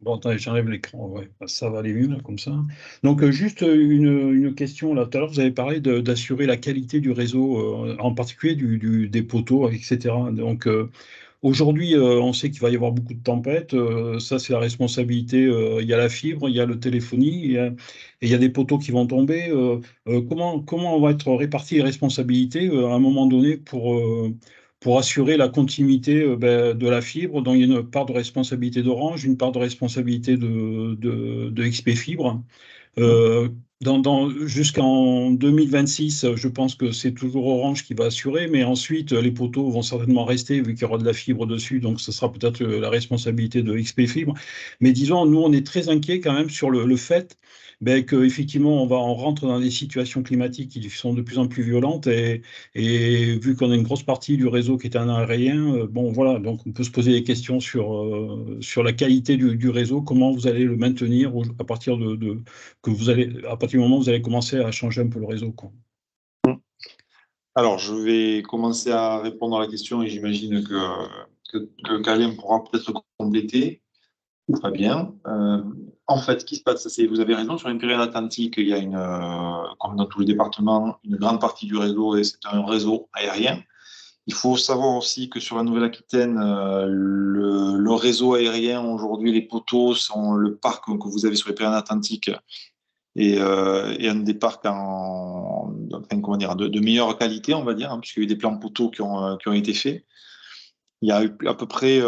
Bon, attendez, j'enlève l'écran, ouais, ça va aller mieux là, comme ça. Donc, juste une question là. Tout à l'heure, vous avez parlé d'assurer la qualité du réseau, en particulier des poteaux, etc. Donc, aujourd'hui, on sait qu'il va y avoir beaucoup de tempêtes. Ça, c'est la responsabilité. Il y a la fibre, il y a le téléphonie, et il y a des poteaux qui vont tomber. Comment vont être réparties les responsabilités à un moment donné pour assurer la continuité de la fibre, dont il y a une part de responsabilité d'Orange, une part de responsabilité de XP Fibre. Jusqu'en 2026, je pense que c'est toujours Orange qui va assurer, mais ensuite, les poteaux vont certainement rester vu qu'il y aura de la fibre dessus, donc ce sera peut-être la responsabilité de XP Fibre. Mais disons, nous, on est très inquiets quand même sur le fait qu'effectivement, on rentre dans des situations climatiques qui sont de plus en plus violentes et vu qu'on a une grosse partie du réseau qui est en aérien, bon voilà, donc on peut se poser des questions sur la qualité du réseau, comment vous allez le maintenir à partir à partir du moment où vous allez commencer à changer un peu le réseau, quoi. Alors, je vais commencer à répondre à la question et j'imagine que Kalem pourra peut-être compléter. Très bien. En fait, ce qui se passe, c'est vous avez raison, sur une période atlantique, il y a comme dans tous les départements, une grande partie du réseau et c'est un réseau aérien. Il faut savoir aussi que sur la Nouvelle-Aquitaine, le réseau aérien, aujourd'hui, les poteaux sont le parc que vous avez sur les Pyrénées-Atlantiques et un des parcs de meilleure qualité, on va dire, hein, puisqu'il y a eu des plans poteaux qui ont été faits. Il y a eu à peu près,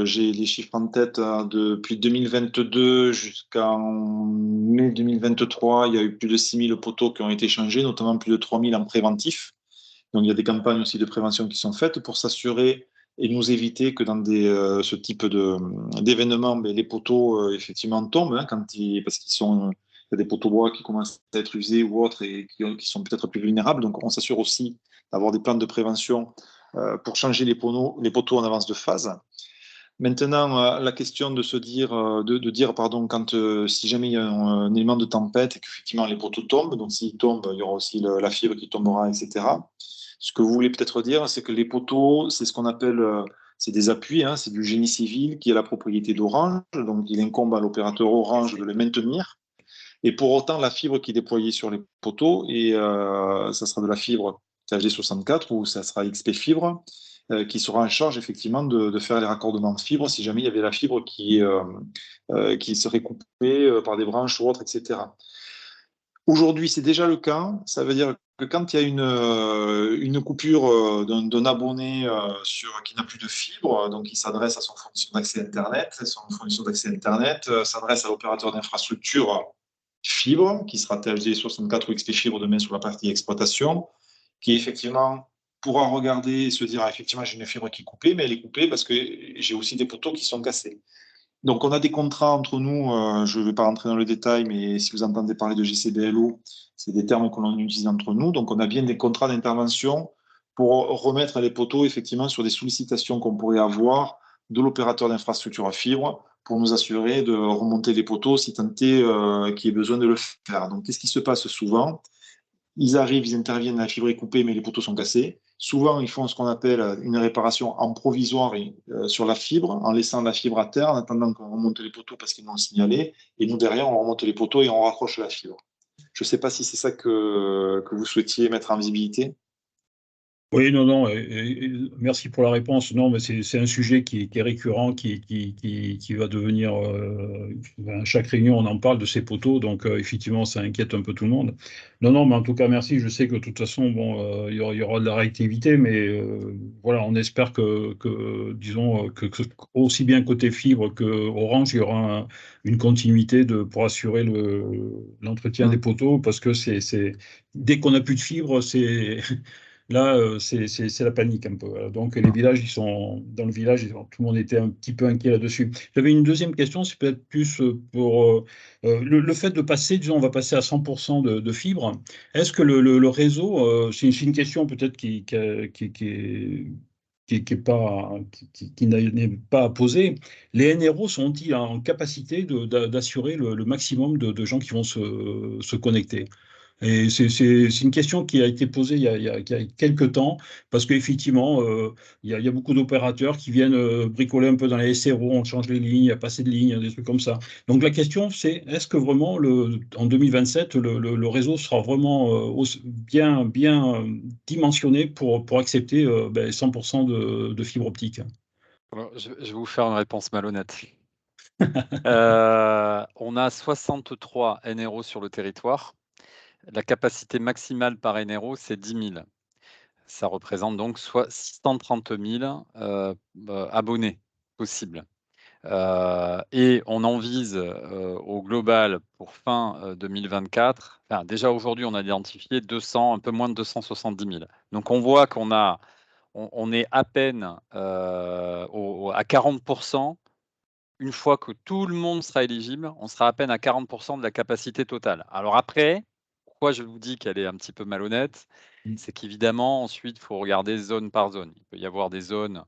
j'ai les chiffres en tête, depuis 2022 jusqu'en mai 2023, il y a eu plus de 6000 poteaux qui ont été changés, notamment plus de 3000 en préventif. Donc il y a des campagnes aussi de prévention qui sont faites pour s'assurer et nous éviter que dans ce type d'événements, les poteaux effectivement tombent, hein, parce qu'il y a des poteaux bois qui commencent à être usés ou autres et qui sont peut-être plus vulnérables. Donc on s'assure aussi d'avoir des plans de prévention pour changer les poteaux en avance de phase. Maintenant, la question de se dire, si jamais il y a un élément de tempête et qu'effectivement les poteaux tombent, donc s'ils tombent, il y aura aussi la fibre qui tombera, etc. Ce que vous voulez peut-être dire, c'est que les poteaux, c'est ce qu'on appelle, c'est des appuis, hein, c'est du génie civil qui est la propriété d'Orange, donc il incombe à l'opérateur Orange de les maintenir. Et pour autant, la fibre qui est déployée sur les poteaux, et ça sera de la fibre THD64 ou ça sera XP Fibre, qui sera en charge effectivement de faire les raccordements de fibre si jamais il y avait la fibre qui serait coupée par des branches ou autres, etc. Aujourd'hui, c'est déjà le cas. Ça veut dire que quand il y a une coupure d'un abonné qui n'a plus de fibre, donc il s'adresse à son fournisseur d'accès Internet, son fournisseur d'accès Internet s'adresse à l'opérateur d'infrastructure fibre, qui sera THD64 ou XP Fibre demain sur la partie exploitation, qui effectivement pourra regarder et se dire, effectivement, j'ai une fibre qui est coupée, mais elle est coupée parce que j'ai aussi des poteaux qui sont cassés. Donc, on a des contrats entre nous, je ne vais pas rentrer dans le détail, mais si vous entendez parler de JCBLO, c'est des termes que l'on utilise entre nous. Donc, on a bien des contrats d'intervention pour remettre les poteaux, effectivement, sur des sollicitations qu'on pourrait avoir de l'opérateur d'infrastructure à fibre pour nous assurer de remonter les poteaux si tant est qu'il y ait besoin de le faire. Donc, qu'est-ce qui se passe souvent? Ils arrivent, ils interviennent, la fibre est coupée, mais les poteaux sont cassés. Souvent, ils font ce qu'on appelle une réparation en provisoire sur la fibre, en laissant la fibre à terre, en attendant qu'on remonte les poteaux parce qu'ils l'ont signalé. Et nous, derrière, on remonte les poteaux et on raccroche la fibre. Je ne sais pas si c'est ça que vous souhaitiez mettre en visibilité. Oui, non, non, merci pour la réponse. Non, mais c'est un sujet qui est récurrent, qui va devenir, à chaque réunion, on en parle de ces poteaux, donc effectivement, ça inquiète un peu tout le monde. Non, non, mais en tout cas, merci. Je sais que de toute façon, bon, il y aura de la réactivité, mais voilà, on espère disons, que aussi bien côté fibre que Orange, il y aura une continuité pour assurer l'entretien des poteaux, parce que dès qu'on n'a plus de fibre, là, c'est la panique un peu. Voilà. Donc, les villages, dans le village, tout le monde était un petit peu inquiet là-dessus. J'avais une deuxième question, c'est peut-être plus pour le fait de passer, disons, on va passer à 100% de fibres. Est-ce que le réseau, c'est une question peut-être qui n'est pas à poser. Les NRO sont-ils en capacité d'assurer le maximum de gens qui vont se connecter? Et c'est une question qui a été posée il y a quelques temps, parce qu'effectivement, il y a beaucoup d'opérateurs qui viennent bricoler un peu dans les SRO, on change les lignes, il y a pas assez de lignes, des trucs comme ça. Donc la question, c'est est-ce que vraiment, en 2027, le réseau sera vraiment bien dimensionné pour accepter 100% de fibre optique? Alors, je vais vous faire une réponse malhonnête. On a 63 NRO sur le territoire. La capacité maximale par NRO, c'est 10 000. Ça représente donc soit 630 000 abonnés possibles. Et on en vise au global pour fin 2024. Enfin, déjà aujourd'hui, on a identifié un peu moins de 270 000. Donc on voit on est à peine à 40%. Une fois que tout le monde sera éligible, on sera à peine à 40% de la capacité totale. Alors après, pourquoi je vous dis qu'elle est un petit peu malhonnête, c'est qu'évidemment, ensuite, il faut regarder zone par zone. Il peut y avoir des zones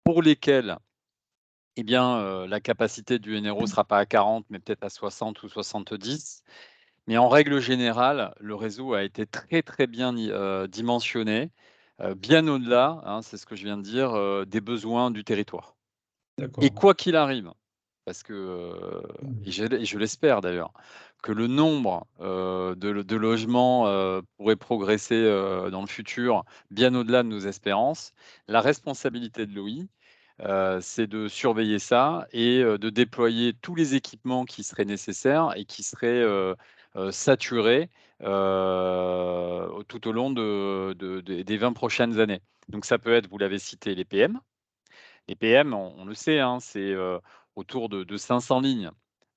pour lesquelles eh bien, la capacité du NRO ne sera pas à 40, mais peut-être à 60 ou 70. Mais en règle générale, le réseau a été très, très bien dimensionné, bien au-delà, hein, c'est ce que je viens de dire, des besoins du territoire. Et D'accord. quoi qu'il arrive, parce que, et je l'espère d'ailleurs, que le nombre de logements pourrait progresser dans le futur, bien au-delà de nos espérances. La responsabilité de l'OI, c'est de surveiller ça et de déployer tous les équipements qui seraient nécessaires et qui seraient saturés tout au long des 20 prochaines années. Donc ça peut être, vous l'avez cité, les PM. Les PM, on le sait, hein, c'est autour de 500 lignes.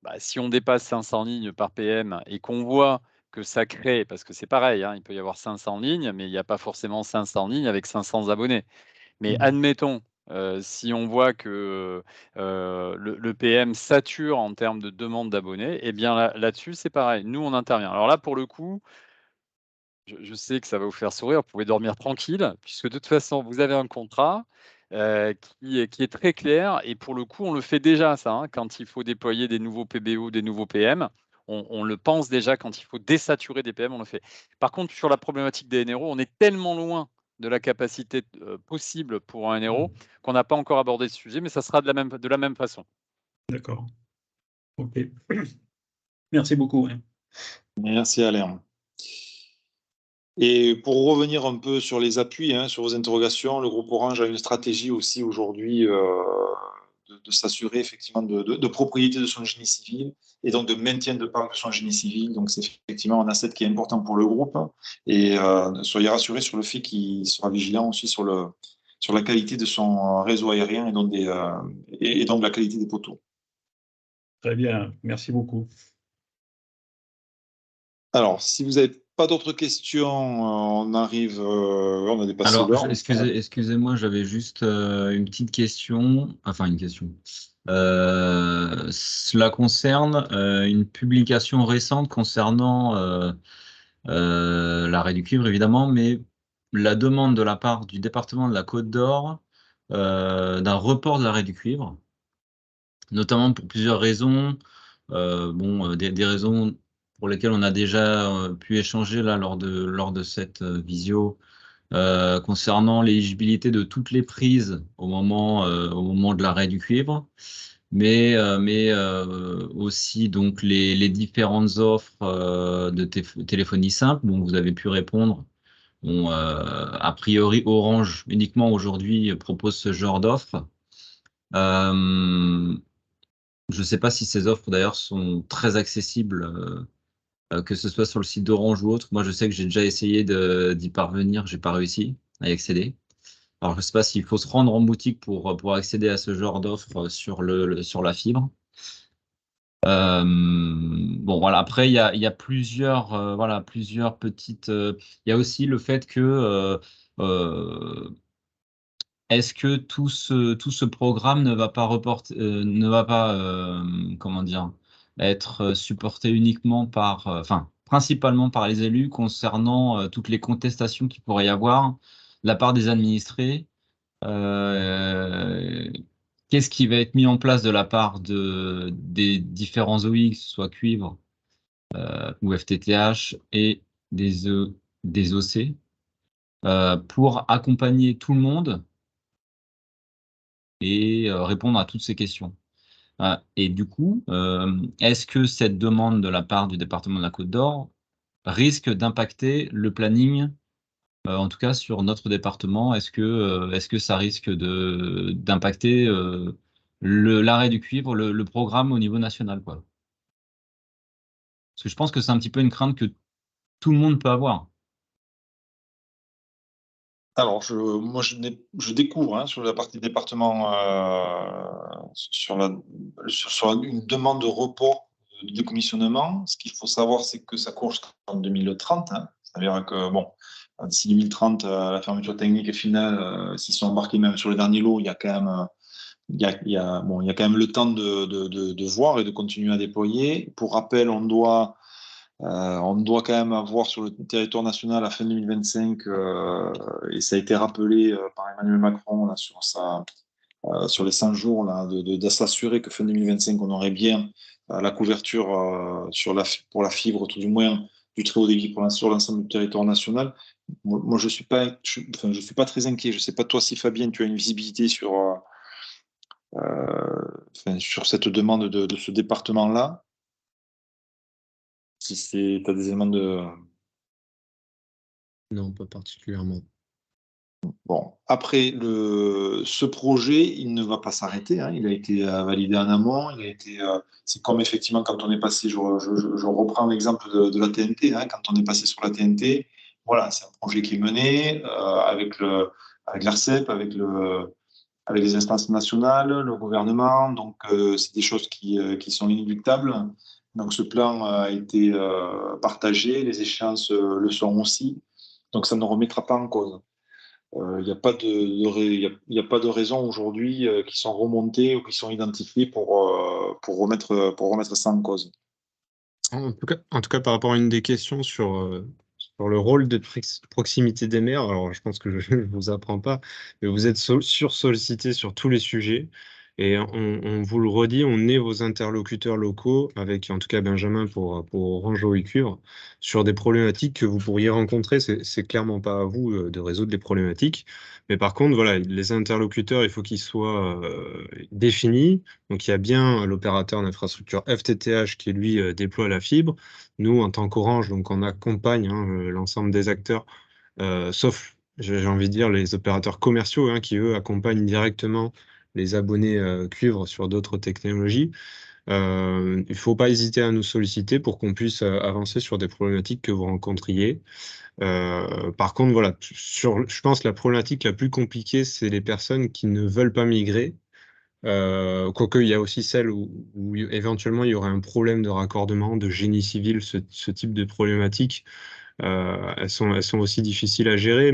Bah, si on dépasse 500 lignes par PM et qu'on voit que ça crée, parce que c'est pareil, hein, il peut y avoir 500 lignes, mais il n'y a pas forcément 500 lignes avec 500 abonnés. Mais admettons, si on voit que le PM sature en termes de demande d'abonnés, eh bien là-dessus, c'est pareil. Nous, on intervient. Alors là, pour le coup, je sais que ça va vous faire sourire, vous pouvez dormir tranquille, puisque de toute façon, vous avez un contrat qui est très clair. Et pour le coup, on le fait déjà, ça, hein, quand il faut déployer des nouveaux PBO, des nouveaux PM. On le pense déjà quand il faut désaturer des PM, on le fait. Par contre, sur la problématique des NRO, on est tellement loin de la capacité possible pour un NRO qu'on n'a pas encore abordé ce sujet, mais ça sera de la même façon. D'accord. OK. Merci beaucoup. Ouais. Merci Alain. Et pour revenir un peu sur les appuis, hein, sur vos interrogations, le groupe Orange a une stratégie aussi aujourd'hui de s'assurer effectivement de propriété de son génie civil et donc de maintien de parc de son génie civil. Donc c'est effectivement un asset qui est important pour le groupe et soyez rassurés sur le fait qu'il sera vigilant aussi sur la qualité de son réseau aérien et donc la qualité des poteaux. Très bien. Merci beaucoup. Alors, si vous n'avez pas d'autres questions, on a dépassé Alors, l'heure. excusez-moi, j'avais juste une petite question, enfin une question. Cela concerne une publication récente concernant l'arrêt du cuivre, évidemment, mais la demande de la part du département de la Côte d'Or d'un report de l'arrêt du cuivre, notamment pour plusieurs raisons. Des raisons pour lesquelles on a déjà pu échanger là lors de cette visio concernant l'éligibilité de toutes les prises au moment de l'arrêt du cuivre, mais aussi donc les différentes offres de téléphonie simple dont vous avez pu répondre Bon, a priori, Orange uniquement aujourd'hui propose ce genre d'offre. Je ne sais pas si ces offres d'ailleurs sont très accessibles, que ce soit sur le site d'Orange ou autre. Moi, je sais que j'ai déjà essayé d'y parvenir, j'ai pas réussi à y accéder. Alors, je ne sais pas s'il faut se rendre en boutique pour accéder à ce genre d'offre sur sur la fibre. Bon, voilà. Après, il y a plusieurs, voilà, plusieurs petites. Il y a aussi le fait que est-ce que tout ce programme ne va pas ne va pas, comment dire, être supporté uniquement par, enfin, principalement par les élus concernant toutes les contestations qu'il pourrait y avoir de la part des administrés. Euh, Qu'est-ce qui va être mis en place de la part des différents OI, que ce soit cuivre ou FTTH et des OC, pour accompagner tout le monde et répondre à toutes ces questions. Et du coup, est-ce que cette demande de la part du département de la Côte d'Or risque d'impacter le planning, en tout cas sur notre département? Est-ce que ça risque d'impacter l'arrêt du cuivre, le programme au niveau national, quoi? Parce que je pense que c'est un petit peu une crainte que tout le monde peut avoir. Alors, moi, je découvre hein, sur la partie département, sur une demande de report de décommissionnement. Ce qu'il faut savoir, c'est que ça court jusqu'en 2030. Hein. C'est-à-dire que, bon, d'ici 2030, la fermeture technique finale, s'ils sont embarqués même sur le dernier lot, il y a quand même, bon, il y a quand même le temps de voir et de continuer à déployer. Pour rappel, on doit quand même avoir sur le territoire national à fin 2025, et ça a été rappelé par Emmanuel Macron là, sur les 100 jours, là, de s'assurer que fin 2025, on aurait bien la couverture pour la fibre, tout du moins du très haut débit sur l'ensemble du territoire national. Moi, je suis pas, enfin, je suis pas très inquiet. Je sais pas toi si Fabien, tu as une visibilité sur cette demande de ce département-là. Si tu as des éléments de. Non, pas particulièrement. Bon, après, ce projet, il ne va pas s'arrêter. Hein. Il a été validé en amont. C'est comme effectivement quand on est passé, je reprends l'exemple de la TNT. Hein. Quand on est passé sur la TNT, voilà, c'est un projet qui est mené avec l'ARCEP, avec les instances nationales, le gouvernement. Donc, c'est des choses qui sont inéluctables. Donc, ce plan a été partagé. Les échéances le sont aussi. Donc, ça ne remettra pas en cause. Il n'y a pas y a pas de raison aujourd'hui qui sont remontées ou qui sont identifiées pour remettre ça en cause. En tout cas, par rapport à une des questions sur le rôle de proximité des maires, alors je pense que je ne vous apprends pas, mais vous êtes sursollicité sur tous les sujets. Et on vous le redit, on est vos interlocuteurs locaux, avec en tout cas Benjamin pour Orange Eau et Cuivre, sur des problématiques que vous pourriez rencontrer. C'est clairement pas à vous de résoudre les problématiques. Mais par contre, voilà, les interlocuteurs, il faut qu'ils soient définis. Donc, il y a bien l'opérateur d'infrastructure FTTH qui, lui, déploie la fibre. Nous, en tant qu'Orange, donc on accompagne hein, l'ensemble des acteurs, sauf, j'ai envie de dire, les opérateurs commerciaux hein, qui, eux, accompagnent directement les abonnés cuivre sur d'autres technologies. Il ne faut pas hésiter à nous solliciter pour qu'on puisse avancer sur des problématiques que vous rencontriez. Par contre, voilà, je pense que la problématique la plus compliquée, c'est les personnes qui ne veulent pas migrer. Quoique, il y a aussi celles où éventuellement il y aurait un problème de raccordement, de génie civil, ce type de problématiques. Elles sont aussi difficiles à gérer,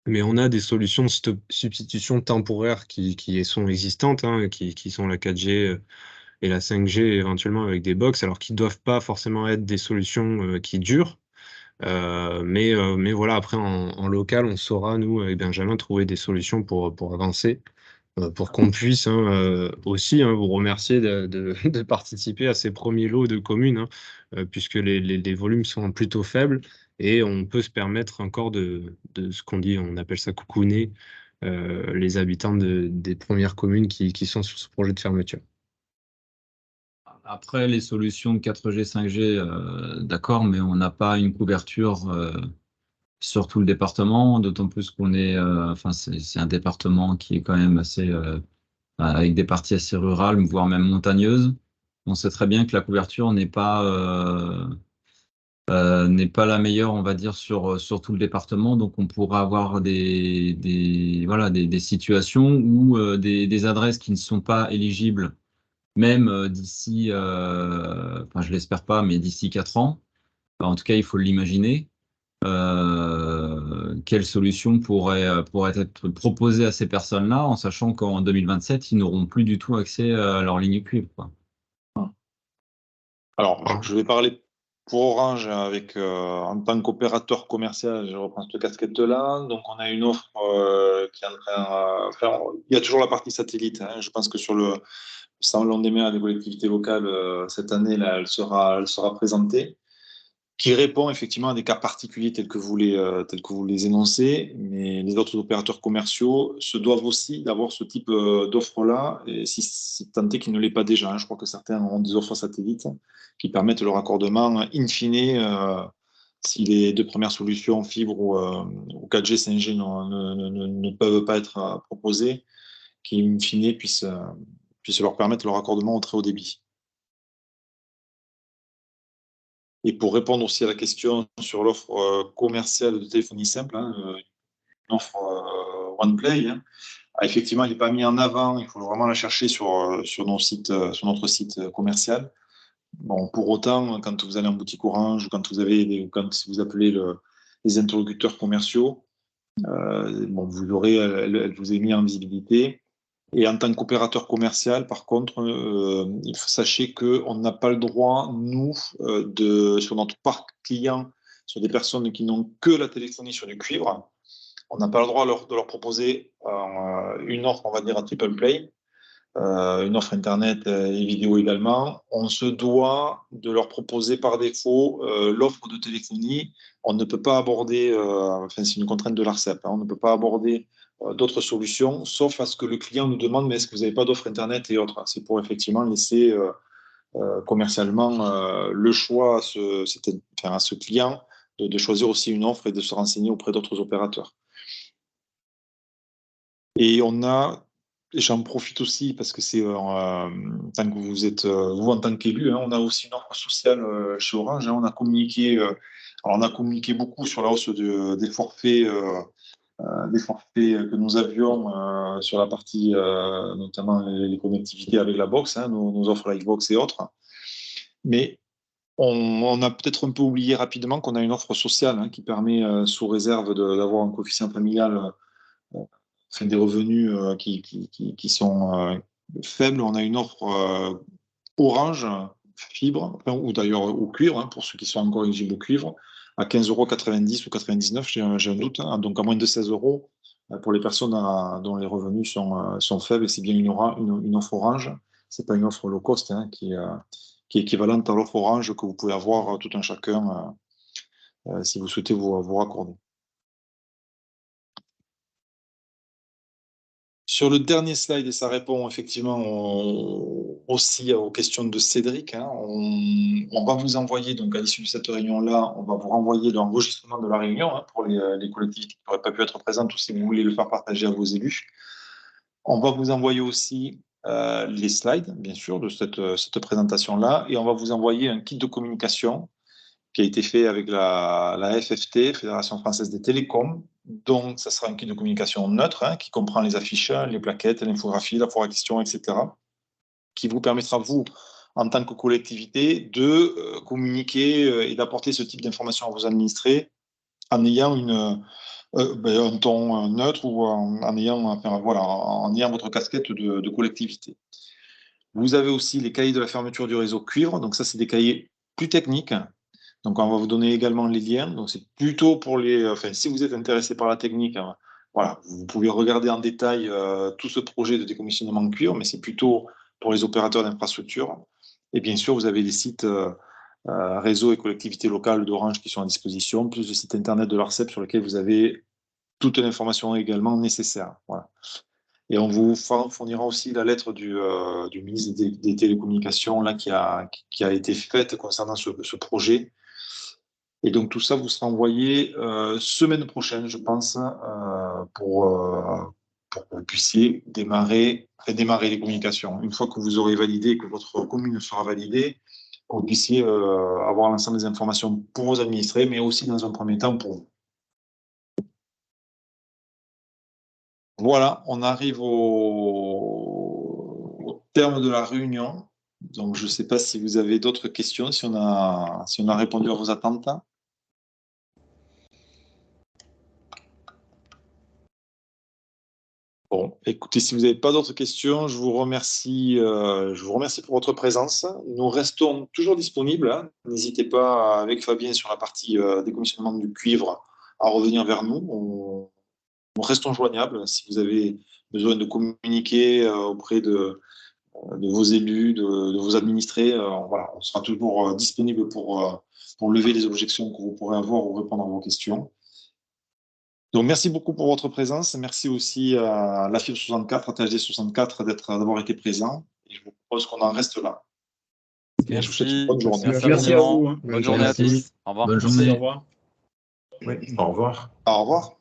mais on a des solutions de substitution temporaire qui sont existantes, hein, qui sont la 4G et la 5G éventuellement avec des box, alors qui ne doivent pas forcément être des solutions qui durent. Mais voilà, après en local, on saura, nous, avec Benjamin, trouver des solutions pour avancer, pour qu'on puisse hein, aussi hein, vous remercier de participer à ces premiers lots de communes, hein, puisque les volumes sont plutôt faibles et on peut se permettre encore de ce qu'on dit, on appelle ça coucouner, les habitants des premières communes qui sont sur ce projet de fermeture. Après, les solutions de 4G, 5G, d'accord, mais on n'a pas une couverture sur tout le département, d'autant plus qu'on est, enfin, c'est un département qui est quand même assez, avec des parties assez rurales, voire même montagneuses. On sait très bien que la couverture n'est pas la meilleure, on va dire, sur tout le département. Donc, on pourra avoir voilà, des situations où des adresses qui ne sont pas éligibles, même d'ici, enfin, je l'espère pas, mais d'ici 4 ans. En tout cas, il faut l'imaginer. Quelle solution pourrait être proposée à ces personnes-là, en sachant qu'en 2027, ils n'auront plus du tout accès à leur ligne cuivre, quoi. Alors, je vais parler pour Orange avec, en tant qu'opérateur commercial, je reprends cette casquette-là. Donc, on a une offre qui est en train. Enfin, il y a toujours la partie satellite, hein. Je pense que sur le salon des maires des collectivités locales, cette année, là, elle sera présentée, qui répond effectivement à des cas particuliers tels que vous les énoncez, mais les autres opérateurs commerciaux se doivent aussi d'avoir ce type d'offre-là, et si tant est qu'il ne l'est pas déjà, hein. Je crois que certains ont des offres satellites qui permettent le raccordement in fine, si les deux premières solutions, fibre ou 4G, 5G, ne peuvent pas être proposées, qui in fine puissent leur permettre le raccordement au très haut débit. Et pour répondre aussi à la question sur l'offre commerciale de téléphonie simple, hein, une offre OnePlay, hein, effectivement, elle n'est pas mise en avant. Il faut vraiment la chercher sur notre site commercial. Bon, pour autant, quand vous allez en boutique Orange ou quand vous appelez les interlocuteurs commerciaux, bon, elle vous est mise en visibilité. Et en tant qu'opérateur commercial, par contre, sachez qu'on n'a pas le droit, nous, sur notre parc client, sur des personnes qui n'ont que la téléphonie sur du cuivre, on n'a pas le droit de leur proposer une offre, on va dire, à triple play, une offre Internet et vidéo également. On se doit de leur proposer par défaut l'offre de téléphonie. On ne peut pas aborder, enfin c'est une contrainte de l'ARCEP, hein, on ne peut pas aborder d'autres solutions, sauf à ce que le client nous demande, mais est-ce que vous n'avez pas d'offre Internet et autres? C'est pour effectivement laisser commercialement le choix à ce client de choisir aussi une offre et de se renseigner auprès d'autres opérateurs. Et j'en profite aussi parce que c'est tant que vous êtes vous en tant qu'élu, hein, on a aussi une offre sociale chez Orange, hein. On a communiqué beaucoup sur la hausse des forfaits que nous avions sur la partie notamment les connectivités avec la box, hein, nos offres Livebox et autres. Mais on a peut-être un peu oublié rapidement qu'on a une offre sociale, hein, qui permet, sous réserve d'avoir un coefficient familial, des revenus qui sont faibles. On a une offre Orange fibre, ou d'ailleurs au cuivre, hein, pour ceux qui sont encore éligibles au cuivre, à 15,90 € ou 99, j'ai un doute, hein, donc à moins de 16 € pour les personnes dont les revenus sont faibles. Et c'est bien une offre Orange, c'est pas une offre low cost, hein, qui est équivalente à l'offre Orange que vous pouvez avoir tout un chacun si vous souhaitez vous raccorder. Sur le dernier slide, et ça répond effectivement aussi aux questions de Cédric, hein, on va vous envoyer, donc à l'issue de cette réunion-là, on va vous renvoyer l'enregistrement de la réunion, hein, pour les collectivités qui n'auraient pas pu être présentes, ou si vous voulez le faire partager à vos élus. On va vous envoyer aussi les slides, bien sûr, de cette présentation-là, et on va vous envoyer un kit de communication qui a été fait avec la FFT, Fédération Française des Télécoms. Donc, ça sera un kit de communication neutre, hein, qui comprend les affiches, les plaquettes, l'infographie, la foire à questions, etc., qui vous permettra, vous, en tant que collectivité, de communiquer et d'apporter ce type d'informations à vos administrés en ayant un ton neutre ou en ayant votre casquette de collectivité. Vous avez aussi les cahiers de la fermeture du réseau cuivre. Donc ça, c'est des cahiers plus techniques. Donc, on va vous donner également les liens. Donc, c'est plutôt pour si vous êtes intéressé par la technique, hein, voilà, vous pouvez regarder en détail tout ce projet de décommissionnement de cuivre, mais c'est plutôt pour les opérateurs d'infrastructure. Et bien sûr, vous avez les sites réseau et collectivités locales d'Orange qui sont à disposition, plus le site internet de l'ARCEP sur lequel vous avez toute l'information également nécessaire. Voilà. Et on vous fournira aussi la lettre du ministre des Télécommunications là, qui a été faite concernant ce projet, Et donc tout ça vous sera envoyé semaine prochaine, je pense, pour que vous puissiez démarrer les communications. Une fois que vous aurez validé, que votre commune sera validée, que vous puissiez avoir l'ensemble des informations pour vos administrés, mais aussi dans un premier temps pour vous. Voilà, on arrive au terme de la réunion. Donc, je ne sais pas si vous avez d'autres questions, si on a répondu à vos attentes. Bon, écoutez, si vous n'avez pas d'autres questions, je vous remercie pour votre présence. Nous restons toujours disponibles, hein. N'hésitez pas, avec Fabien, sur la partie décommissionnement du cuivre, à revenir vers nous. Nous restons joignables si vous avez besoin de communiquer auprès de vos élus, de vos administrés. Voilà, on sera toujours disponible pour lever les objections que vous pourrez avoir ou répondre à vos questions. Donc, merci beaucoup pour votre présence. Merci aussi à la FIB 64, à THD 64 d'avoir été présent. Et je vous propose qu'on en reste là. Et je vous souhaite une bonne journée. Merci à vous. Bonne journée à tous. Au revoir. Bonne Merci, journée. au revoir. Oui, au revoir. Au revoir.